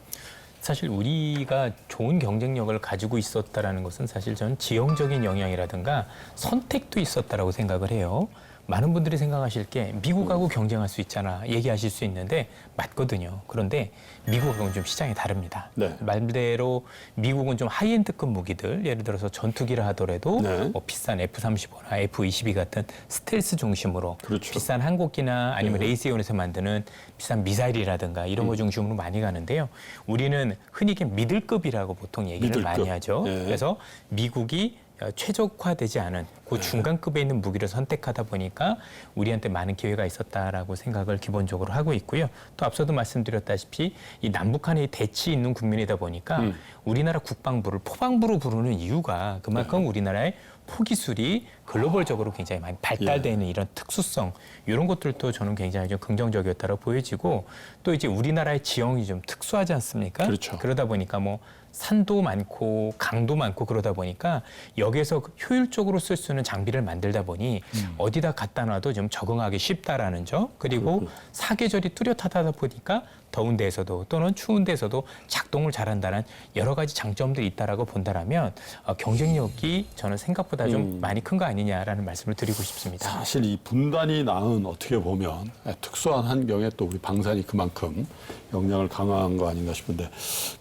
사실 우리가 좋은 경쟁력을 가지고 있었다라는 것은 사실 저는 지형적인 영향이라든가 선택도 있었다라고 생각을 해요. 많은 분들이 생각하실 게 미국하고 경쟁할 수 있잖아 얘기하실 수 있는데 맞거든요. 그런데 미국하고는 좀 시장이 다릅니다. 네. 말대로 미국은 좀 하이엔드급 무기들 예를 들어서 전투기를 하더라도 네. 뭐 비싼 F-35나 F-22 같은 스텔스 중심으로 그렇죠. 비싼 항공기나 아니면 네. 레이스온에서 만드는 비싼 미사일이라든가 이런 거 중심으로 많이 가는데요. 우리는 흔히 미들급이라고 보통 얘기를 미들급. 많이 하죠. 네. 그래서 미국이 최적화되지 않은 그 중간급에 있는 무기를 선택하다 보니까 우리한테 많은 기회가 있었다라고 생각을 기본적으로 하고 있고요. 또 앞서도 말씀드렸다시피 이 남북한의 대치 있는 국민이다 보니까 우리나라 국방부를 포방부로 부르는 이유가 그만큼 우리나라의 포기술이 글로벌적으로 굉장히 많이 발달되어 있는 이런 특수성 이런 것들도 저는 굉장히 좀 긍정적이었다고 보여지고 또 이제 우리나라의 지형이 좀 특수하지 않습니까? 그렇죠. 그러다 보니까 뭐 산도 많고 강도 많고 그러다 보니까 여기에서 효율적으로 쓸 수 있는 장비를 만들다 보니 어디다 갖다 놔도 좀 적응하기 쉽다라는 점 그리고 사계절이 뚜렷하다 보니까 더운 데에서도 또는 추운 데서도 작동을 잘한다는 여러 가지 장점들이 있다라고 본다라면 경쟁력이 저는 생각보다 좀 많이 큰 거 아니냐라는 말씀을 드리고 싶습니다. 사실 이 분단이 낳은 어떻게 보면 특수한 환경에 또 우리 방산이 그만큼 역량을 강화한 거 아닌가 싶은데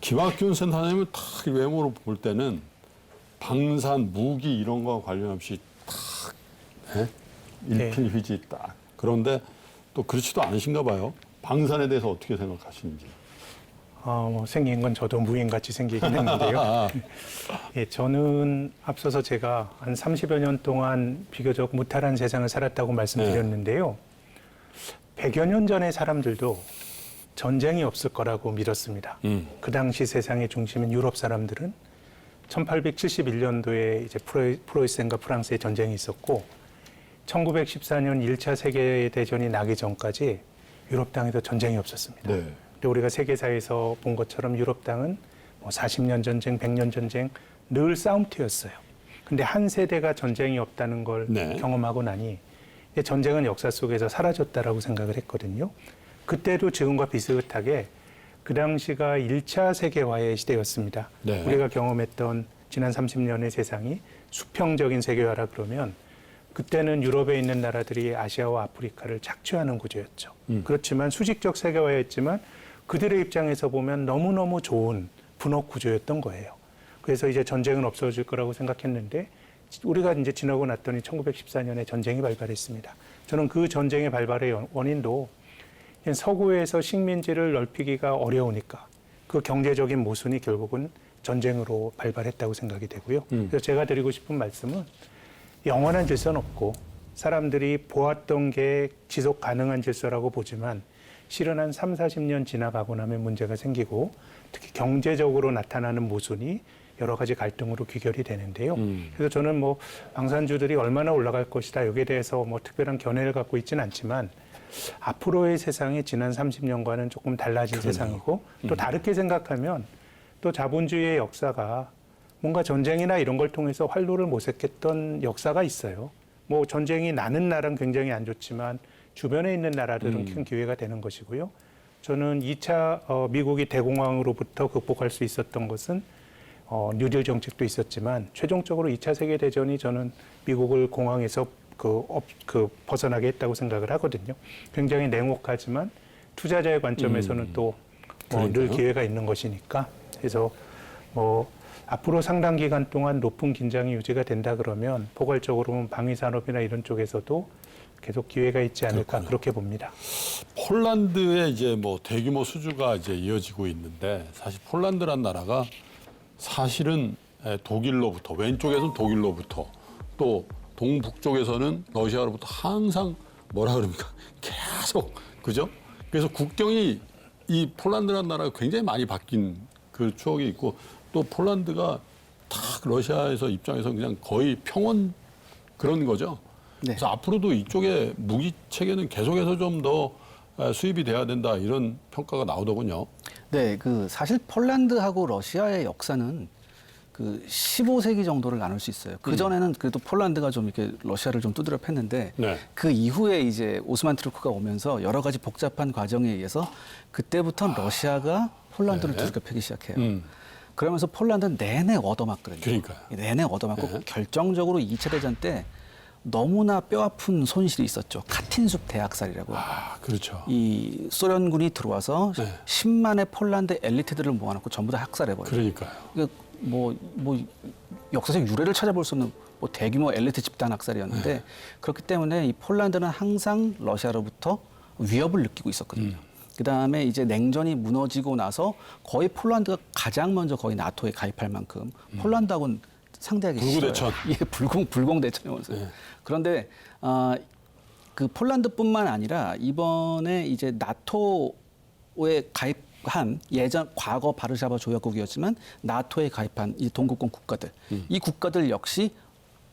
김학균 센터장님은 딱 이 외모로 볼 때는 방산, 무기 이런 거와 관련 없이 딱 일필휘지 딱. 그런데 또 그렇지도 않으신가 봐요. 방산에 대해서 어떻게 생각하시는지. 뭐 생긴 건 저도 무인같이 생기긴 했는데요. 예, 저는 앞서서 제가 한 30여 년 동안 비교적 무탈한 세상을 살았다고 말씀드렸는데요. 100여 년 전의 사람들도 전쟁이 없을 거라고 믿었습니다. 그 당시 세상의 중심인 유럽 사람들은 1871년도에 이제 프로이센과 프랑스의 전쟁이 있었고 1914년 1차 세계대전이 나기 전까지 유럽 땅에도 전쟁이 없었습니다. 네. 근데 우리가 세계사에서 본 것처럼 유럽 땅은 뭐 40년 전쟁, 100년 전쟁 늘 싸움터였어요. 근데 한 세대가 전쟁이 없다는 걸 네. 경험하고 나니 이제 전쟁은 역사 속에서 사라졌다라고 생각을 했거든요. 그때도 지금과 비슷하게 그 당시가 1차 세계화의 시대였습니다. 네. 우리가 경험했던 지난 30년의 세상이 수평적인 세계화라 그러면 그때는 유럽에 있는 나라들이 아시아와 아프리카를 착취하는 구조였죠. 그렇지만 수직적 세계화였지만 그들의 입장에서 보면 너무너무 좋은 분업 구조였던 거예요. 그래서 이제 전쟁은 없어질 거라고 생각했는데 우리가 이제 지나고 났더니 1914년에 전쟁이 발발했습니다. 저는 그 전쟁의 발발의 원인도 서구에서 식민지를 넓히기가 어려우니까 그 경제적인 모순이 결국은 전쟁으로 발발했다고 생각이 되고요. 그래서 제가 드리고 싶은 말씀은 영원한 질서는 없고 사람들이 보았던 게 지속 가능한 질서라고 보지만 실은 한 3, 40년 지나가고 나면 문제가 생기고 특히 경제적으로 나타나는 모순이 여러 가지 갈등으로 귀결이 되는데요. 그래서 저는 뭐 방산주들이 얼마나 올라갈 것이다 여기에 대해서 뭐 특별한 견해를 갖고 있지는 않지만 앞으로의 세상이 지난 30년과는 조금 달라진 세상이고 또 다르게 생각하면 또 자본주의의 역사가 뭔가 전쟁이나 이런 걸 통해서 활로를 모색했던 역사가 있어요. 뭐 전쟁이 나는 나라는 굉장히 안 좋지만 주변에 있는 나라들은 큰 기회가 되는 것이고요. 저는 2차 미국이 대공황으로부터 극복할 수 있었던 것은 뉴딜 정책도 있었지만 최종적으로 2차 세계대전이 저는 미국을 공황에서 벗어나게 했다고 생각을 하거든요. 굉장히 냉혹하지만 투자자의 관점에서는 또 늘 기회가 있는 것이니까 그래서 뭐 앞으로 상당 기간 동안 높은 긴장이 유지가 된다 그러면 포괄적으로 보면 방위 산업이나 이런 쪽에서도 계속 기회가 있지 않을까 그렇게 봅니다. 폴란드의 이제 뭐 대규모 수주가 이제 이어지고 있는데 사실 폴란드란 나라가 사실은 독일로부터 왼쪽에서는 독일로부터 또 동북쪽에서는 러시아로부터 항상 뭐라 그럽니까? 계속 그죠? 그래서 국경이 이 폴란드라는 나라가 굉장히 많이 바뀐 그 추억이 있고 또 폴란드가 딱 러시아에서 입장에서 그냥 거의 평원 그런 거죠. 네. 그래서 앞으로도 이쪽에 무기 체계는 계속해서 좀 더 수입이 돼야 된다 이런 평가가 나오더군요. 네, 사실 폴란드하고 러시아의 역사는 15세기 정도를 나눌 수 있어요. 그 전에는 그래도 폴란드가 좀 이렇게 러시아를 좀 두드려 팼는데 네. 그 이후에 이제 오스만 트루크가 오면서 여러 가지 복잡한 과정에 의해서 그때부터 러시아가 폴란드를 네. 두드려 패기 시작해요. 그러면서 폴란드는 내내 얻어맞거든요. 그러니까요. 내내 얻어맞고 네. 결정적으로 2차 대전 때 너무나 뼈아픈 손실이 있었죠. 카틴숲 대학살이라고. 그렇죠. 이 소련군이 들어와서 네. 10만의 폴란드 엘리트들을 모아놓고 전부 다 학살해버려요. 그러니까요. 역사적 유래를 찾아볼 수 없는 대규모 엘리트 집단 학살이었는데 네. 그렇기 때문에 이 폴란드는 항상 러시아로부터 위협을 느끼고 있었거든요. 그다음에 이제 냉전이 무너지고 나서 거의 폴란드가 가장 먼저 거의 나토에 가입할 만큼 폴란드하고는 상대하기 불구대천. 싫어요. 예, 불공대천이 왔어요. 네. 그런데 그 폴란드뿐만 아니라 이번에 이제 나토에 가입한 예전 과거 바르샤바 조약국이었지만 나토에 가입한 이 동구권 국가들 이 국가들 역시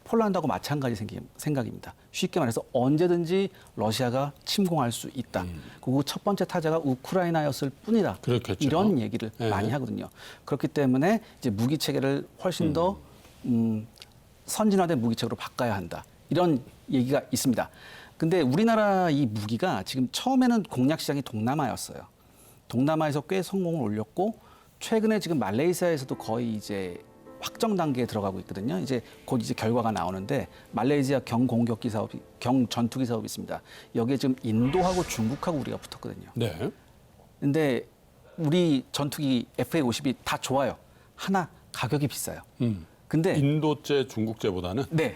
폴란드하고 마찬가지 생각입니다. 쉽게 말해서 언제든지 러시아가 침공할 수 있다. 그리고 첫 번째 타자가 우크라이나였을 뿐이다. 그렇겠죠. 이런 얘기를 네. 많이 하거든요. 그렇기 때문에 이제 무기 체계를 훨씬 더 선진화된 무기 체계로 바꿔야 한다. 이런 얘기가 있습니다. 근데 우리나라 이 무기가 지금 처음에는 공략 시장이 동남아였어요. 동남아에서 꽤 성공을 올렸고 최근에 지금 말레이시아에서도 거의 이제 확정 단계에 들어가고 있거든요. 이제 곧 이제 결과가 나오는데 말레이시아 경공격기 사업이 경전투기 사업이 있습니다. 여기에 지금 인도하고 중국하고 우리가 붙었거든요. 네. 근데 우리 전투기 FA-50이 다 좋아요. 하나 가격이 비싸요. 근데 인도제, 중국제보다는 네.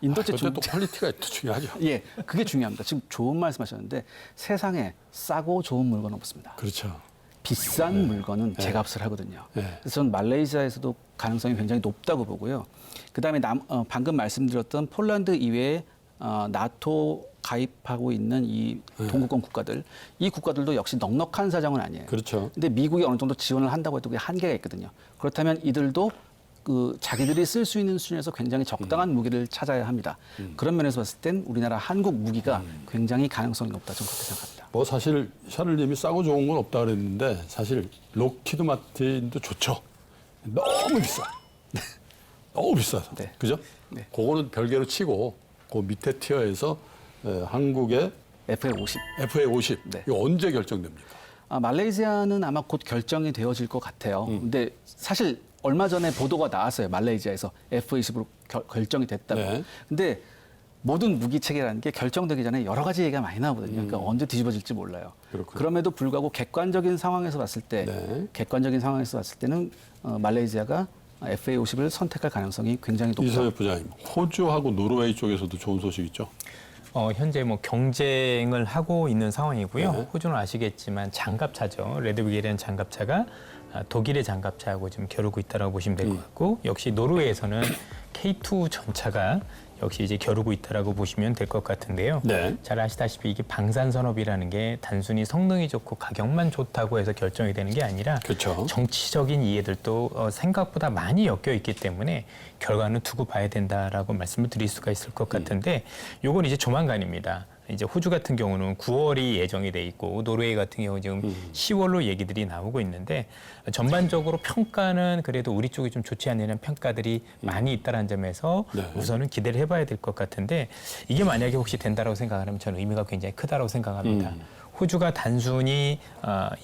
인도제 그때 또 중국제 퀄리티가 더 중요하죠. 예, 그게 중요합니다. 지금 좋은 말씀하셨는데 세상에 싸고 좋은 물건은 없습니다. 그렇죠. 비싼 물건은 제값을 하거든요. 네. 그래서 저는 말레이시아에서도 가능성이 굉장히 높다고 보고요. 그다음에 방금 말씀드렸던 폴란드 이외에 나토 가입하고 있는 이 동구권 국가들, 이 국가들도 역시 넉넉한 사정은 아니에요. 그렇죠. 근데 미국이 어느 정도 지원을 한다고 해도 그게 한계가 있거든요. 그렇다면 이들도 그 자기들이 쓸 수 있는 수준에서 굉장히 적당한 무기를 찾아야 합니다. 그런 면에서 봤을 땐 우리나라 한국 무기가 굉장히 가능성이 높다. 저는 그렇게 생각합니다. 뭐 사실 샤를님이 싸고 좋은 건 없다 그랬는데 사실 록히드 마틴도 좋죠. 너무 비싸. 너무 비싸서. 네. 그죠? 네. 그거는 별개로 치고 그 밑에 티어에서 한국의 FA-50. FA-50 네. 이거 언제 결정됩니까? 말레이시아는 아마 곧 결정이 되어질 것 같아요. 근데 사실 얼마 전에 보도가 나왔어요. 말레이시아에서 F-20으로 결정이 됐다고. 네. 근데 모든 무기 체계라는 게 결정되기 전에 여러 가지 얘기가 많이 나오거든요. 그러니까 언제 뒤집어질지 몰라요. 그렇군요. 그럼에도 불구하고 객관적인 상황에서 봤을 때, 네. 객관적인 상황에서 봤을 때는 말레이시아가 FA-50을 선택할 가능성이 굉장히 높다. 이서엽 부장님, 호주하고 노르웨이 쪽에서도 좋은 소식 있죠? 현재 뭐 경쟁을 하고 있는 상황이고요. 네. 호주는 아시겠지만 장갑차죠. 레드빅이라는 장갑차가 독일의 장갑차하고 좀 겨루고 있다라고 보시면 될 것 같고, 역시 노르웨이에서는 K2 전차가 역시 이제 겨루고 있다라고 보시면 될 것 같은데요. 네. 잘 아시다시피 이게 방산 산업이라는 게 단순히 성능이 좋고 가격만 좋다고 해서 결정이 되는 게 아니라 그렇죠. 정치적인 이해들도 생각보다 많이 엮여 있기 때문에 결과는 두고 봐야 된다라고 말씀을 드릴 수가 있을 것 같은데, 요건 이제 조만간입니다. 이제 호주 같은 경우는 9월이 예정이 돼 있고 노르웨이 같은 경우 지금 10월로 얘기들이 나오고 있는데, 전반적으로 평가는 그래도 우리 쪽이 좀 좋지 않는 평가들이 많이 있다는 점에서 네. 우선은 기대를 해봐야 될 것 같은데, 이게 만약에 혹시 된다라고 생각하면 저는 의미가 굉장히 크다라고 생각합니다. 호주가 단순히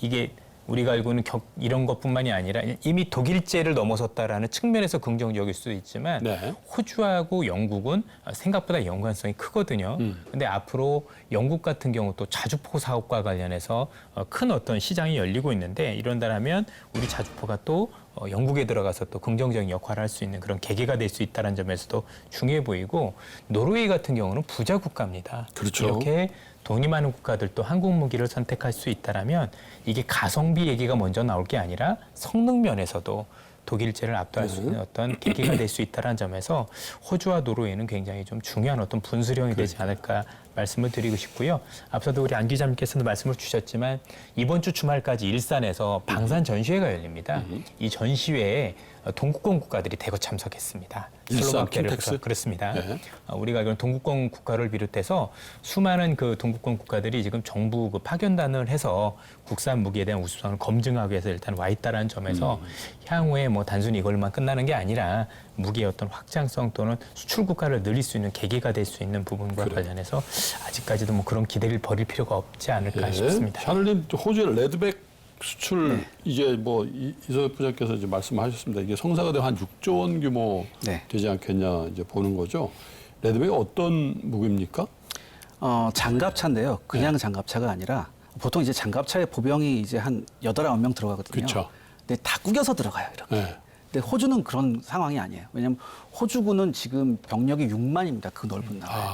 이게 우리가 알고 있는 이런 것뿐만이 아니라 이미 독일제를 넘어섰다라는 측면에서 긍정적일 수도 있지만 네. 호주하고 영국은 생각보다 연관성이 크거든요. 근데 앞으로 영국 같은 경우 또 자주포 사업과 관련해서 큰 어떤 시장이 열리고 있는데, 이런다면 우리 자주포가 또 영국에 들어가서 또 긍정적인 역할을 할 수 있는 그런 계기가 될 수 있다는 점에서도 중요해 보이고, 노르웨이 같은 경우는 부자 국가입니다. 그렇죠. 이렇게 돈이 많은 국가들도 한국 무기를 선택할 수 있다라면 이게 가성비 얘기가 먼저 나올 게 아니라 성능 면에서도 독일제를 압도할 수 있는 어떤 계기가 될 수 있다는 점에서 호주와 노르웨이는 굉장히 좀 중요한 어떤 분수령이 되지 않을까 말씀을 드리고 싶고요. 앞서도 우리 안 기자님께서도 말씀을 주셨지만 이번 주 주말까지 일산에서 방산 전시회가 열립니다. 이 전시회에 동구권 국가들이 대거 참석했습니다. 일산 슬로바키아를 킨텍스? 그렇습니다. 네. 우리가 알고 있는 동구권 국가를 비롯해서 수많은 그 동구권 국가들이 지금 정부 그 파견단을 해서 국산 무기에 대한 우수성을 검증하기 위해서 일단 와 있다는 점에서 향후에 뭐 단순히 이걸로만 끝나는 게 아니라 무기의 어떤 확장성 또는 수출 국가를 늘릴 수 있는 계기가 될 수 있는 부분과 관련해서 아직까지도 뭐 그런 기대를 버릴 필요가 없지 않을까 싶습니다. 샤를님, 호주의 레드백 수출 이제 뭐 이서엽 부장께서 이제 말씀하셨습니다. 이게 성사가 되면 한 6조 원 규모 네. 되지 않겠냐 이제 보는 거죠. 레드백이 어떤 무기입니까? 장갑차인데요. 그냥 장갑차가 아니라 보통 이제 장갑차에 보병이 이제 한 8, 9명 들어가거든요. 그쵸. 근데 다 꾸겨서 들어가요, 이렇게. 네. 근데 호주는 그런 상황이 아니에요. 왜냐하면 호주군은 지금 병력이 6만입니다. 그 넓은 나라에.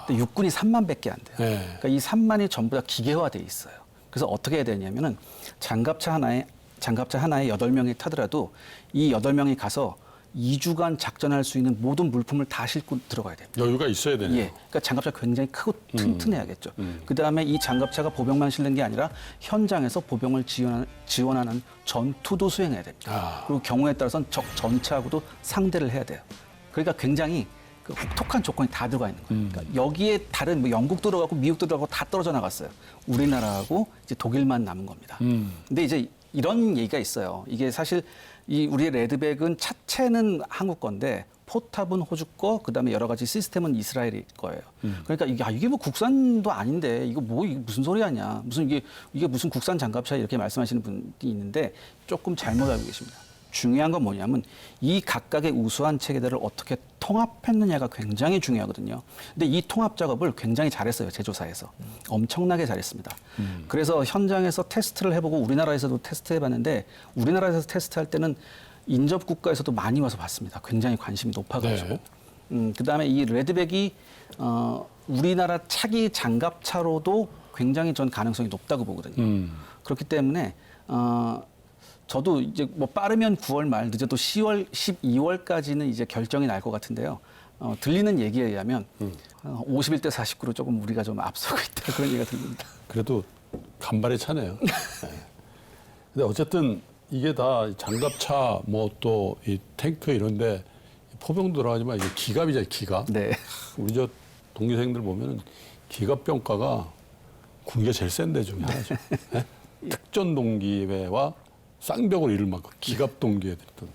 근데 육군이 3만밖에 안 돼요. 네. 그러니까 이 3만이 전부 다 기계화돼 있어요. 그래서 어떻게 해야 되냐면은 장갑차 하나에 8명이 타더라도 이 8명이 가서 2주간 작전할 수 있는 모든 물품을 다 싣고 들어가야 됩니다. 여유가 있어야 되네요. 예. 그러니까 장갑차 굉장히 크고 튼튼해야겠죠. 그다음에 이 장갑차가 보병만 실는 게 아니라 현장에서 보병을 지원하는 전투도 수행해야 됩니다. 그리고 경우에 따라서는 적 전차하고도 상대를 해야 돼요. 그러니까 굉장히 그 혹독한 조건이 다 들어가 있는 거예요. 그러니까 여기에 다른 뭐 영국도 들어가고 미국도 들어가고 다 떨어져 나갔어요. 우리나라하고 이제 독일만 남은 겁니다. 근데 이제 이런 얘기가 있어요. 이게 사실 이 우리의 레드백은 차체는 한국 건데 포탑은 호주 거, 그다음에 여러 가지 시스템은 이스라엘이 거예요. 그러니까 이게 뭐 국산도 아닌데 이게 무슨 소리 하냐. 무슨 이게 무슨 국산 장갑차 이렇게 말씀하시는 분이 있는데 조금 잘못 알고 계십니다. 중요한 건 뭐냐면 이 각각의 우수한 체계들을 어떻게 통합했느냐가 굉장히 중요하거든요. 근데 이 통합 작업을 굉장히 잘했어요. 제조사에서. 엄청나게 잘했습니다. 그래서 현장에서 테스트를 해보고 우리나라에서도 테스트해봤는데 우리나라에서 테스트할 때는 인접 국가에서도 많이 와서 봤습니다. 굉장히 관심이 높아가지고. 그다음에 이 레드백이 우리나라 차기 장갑차로도 굉장히 전 가능성이 높다고 보거든요. 그렇기 때문에 저도 이제 뭐 빠르면 9월 말, 늦어도 12월까지는 이제 결정이 날 것 같은데요. 들리는 얘기에 의하면 51대 49로 조금 우리가 좀 앞서고 있다 그런 얘기가 들립니다. 그래도 간발의 차네요. 네. 근데 어쨌든 이게 다 장갑차 뭐 또 이 탱크 이런데 포병도 들어가지만 이게 기갑이잖아요, 기갑. 네. 우리 저 동기생들 보면은 기갑병과가 군기가 제일 센 데 중에 하나죠. 네? 특전 동기회와 쌍벽을 이룰 만큼 기갑 동기회들이 있던데.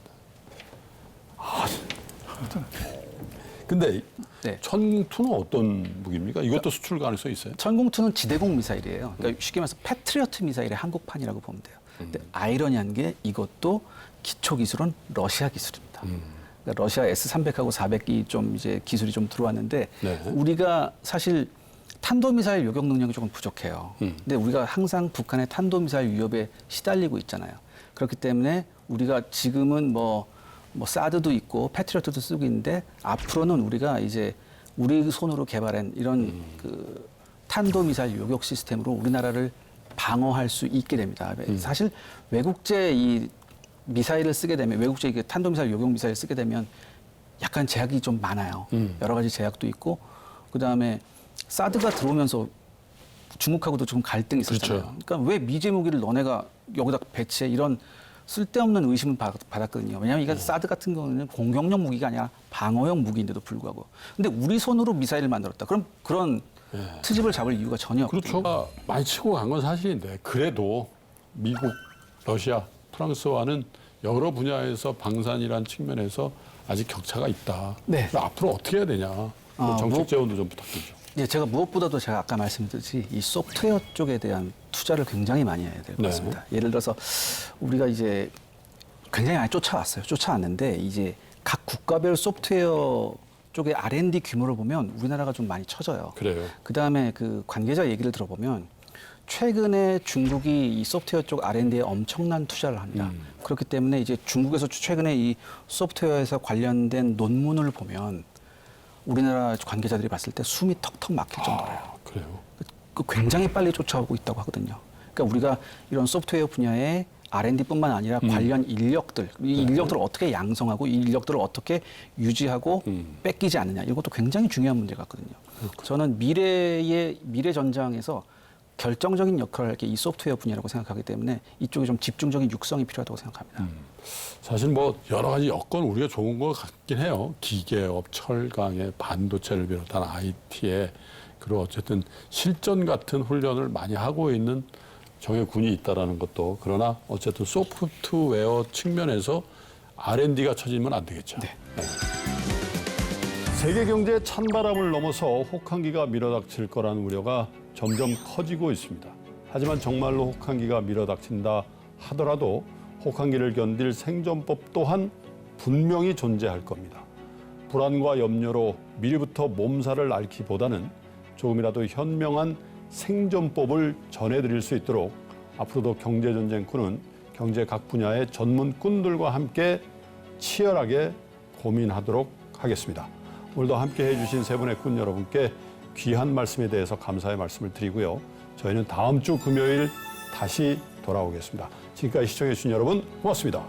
근데 네. 천투는 어떤 무기입니까? 이것도 수출 가능성이 있어요? 천공투는 지대공 미사일이에요. 그러니까 쉽게 말해서 패트리어트 미사일의 한국판이라고 보면 돼요. 근데 아이러니한 게 이것도 기초 기술은 러시아 기술입니다. 그러니까 러시아 S-300하고 400이 좀 이제 기술이 좀 들어왔는데 네. 우리가 사실 탄도미사일 요격 능력이 조금 부족해요. 근데 우리가 항상 북한의 탄도미사일 위협에 시달리고 있잖아요. 그렇기 때문에 우리가 지금은 뭐 사드도 있고 패트리어트도 쓰고 있는데 앞으로는 우리가 이제 우리 손으로 개발한 이런 그 탄도미사일 요격 시스템으로 우리나라를 방어할 수 있게 됩니다. 사실 외국제 이 미사일을 쓰게 되면 외국제 탄도미사일 요격 미사일을 쓰게 되면 약간 제약이 좀 많아요. 여러 가지 제약도 있고 그다음에 사드가 들어오면서 중국하고도 좀 갈등이 있었잖아요. 그렇죠. 그러니까 왜 미제 무기를 너네가 여기다 배치해 이런 쓸데없는 의심을 받았거든요. 왜냐하면 이게 사드 같은 경우는 공격용 무기가 아니라 방어용 무기인데도 불구하고. 근데 우리 손으로 미사일을 만들었다. 그럼 그런 트집을 잡을 이유가 전혀 없거든요. 그렇죠. 많이 치고 간 건 사실인데 그래도 미국, 러시아, 프랑스와는 여러 분야에서 방산이라는 측면에서 아직 격차가 있다. 네. 앞으로 어떻게 해야 되냐. 정책 재원도 좀 부탁드리죠. 예, 제가 무엇보다도 제가 아까 말씀드렸듯이 이 소프트웨어 쪽에 대한 투자를 굉장히 많이 해야 될 것 네. 같습니다. 예를 들어서 우리가 이제 굉장히 많이 쫓아왔어요. 쫓아왔는데 이제 각 국가별 소프트웨어 쪽의 R&D 규모를 보면 우리나라가 좀 많이 처져요. 그래요. 그다음에 그 관계자 얘기를 들어보면 최근에 중국이 이 소프트웨어 쪽 R&D에 엄청난 투자를 합니다. 그렇기 때문에 이제 중국에서 최근에 이 소프트웨어에서 관련된 논문을 보면 우리나라 관계자들이 봤을 때 숨이 턱턱 막힐 정도래요. 그래요. 굉장히 빨리 쫓아오고 있다고 하거든요. 그러니까 우리가 이런 소프트웨어 분야에 R&D뿐만 아니라 관련 인력들, 이 인력들을 어떻게 양성하고 이 인력들을 어떻게 유지하고 뺏기지 않느냐 이런 것도 굉장히 중요한 문제 같거든요. 저는 미래 전장에서 결정적인 역할을 할 게 이 소프트웨어 분야라고 생각하기 때문에 이쪽에 좀 집중적인 육성이 필요하다고 생각합니다. 사실 뭐 여러 가지 여건 우리가 좋은 것 같긴 해요. 기계업, 철강에 반도체를 비롯한 IT에 그리고 어쨌든 실전 같은 훈련을 많이 하고 있는 정예 군이 있다라는 것도 그러나 어쨌든 소프트웨어 측면에서 R&D가 처지면 안 되겠죠. 네. 세계 경제의 찬바람을 넘어서 혹한기가 밀어닥칠 거라는 우려가 점점 커지고 있습니다. 하지만 정말로 혹한기가 밀어닥친다 하더라도 혹한기를 견딜 생존법 또한 분명히 존재할 겁니다. 불안과 염려로 미리부터 몸살을 앓기보다는 조금이라도 현명한 생존법을 전해드릴 수 있도록 앞으로도 경제전쟁꾼은 경제 각 분야의 전문꾼들과 함께 치열하게 고민하도록 하겠습니다. 오늘도 함께 해주신 세 분의 꾼 여러분께 귀한 말씀에 대해서 감사의 말씀을 드리고요. 저희는 다음 주 금요일 다시 돌아오겠습니다. 지금까지 시청해주신 여러분 고맙습니다.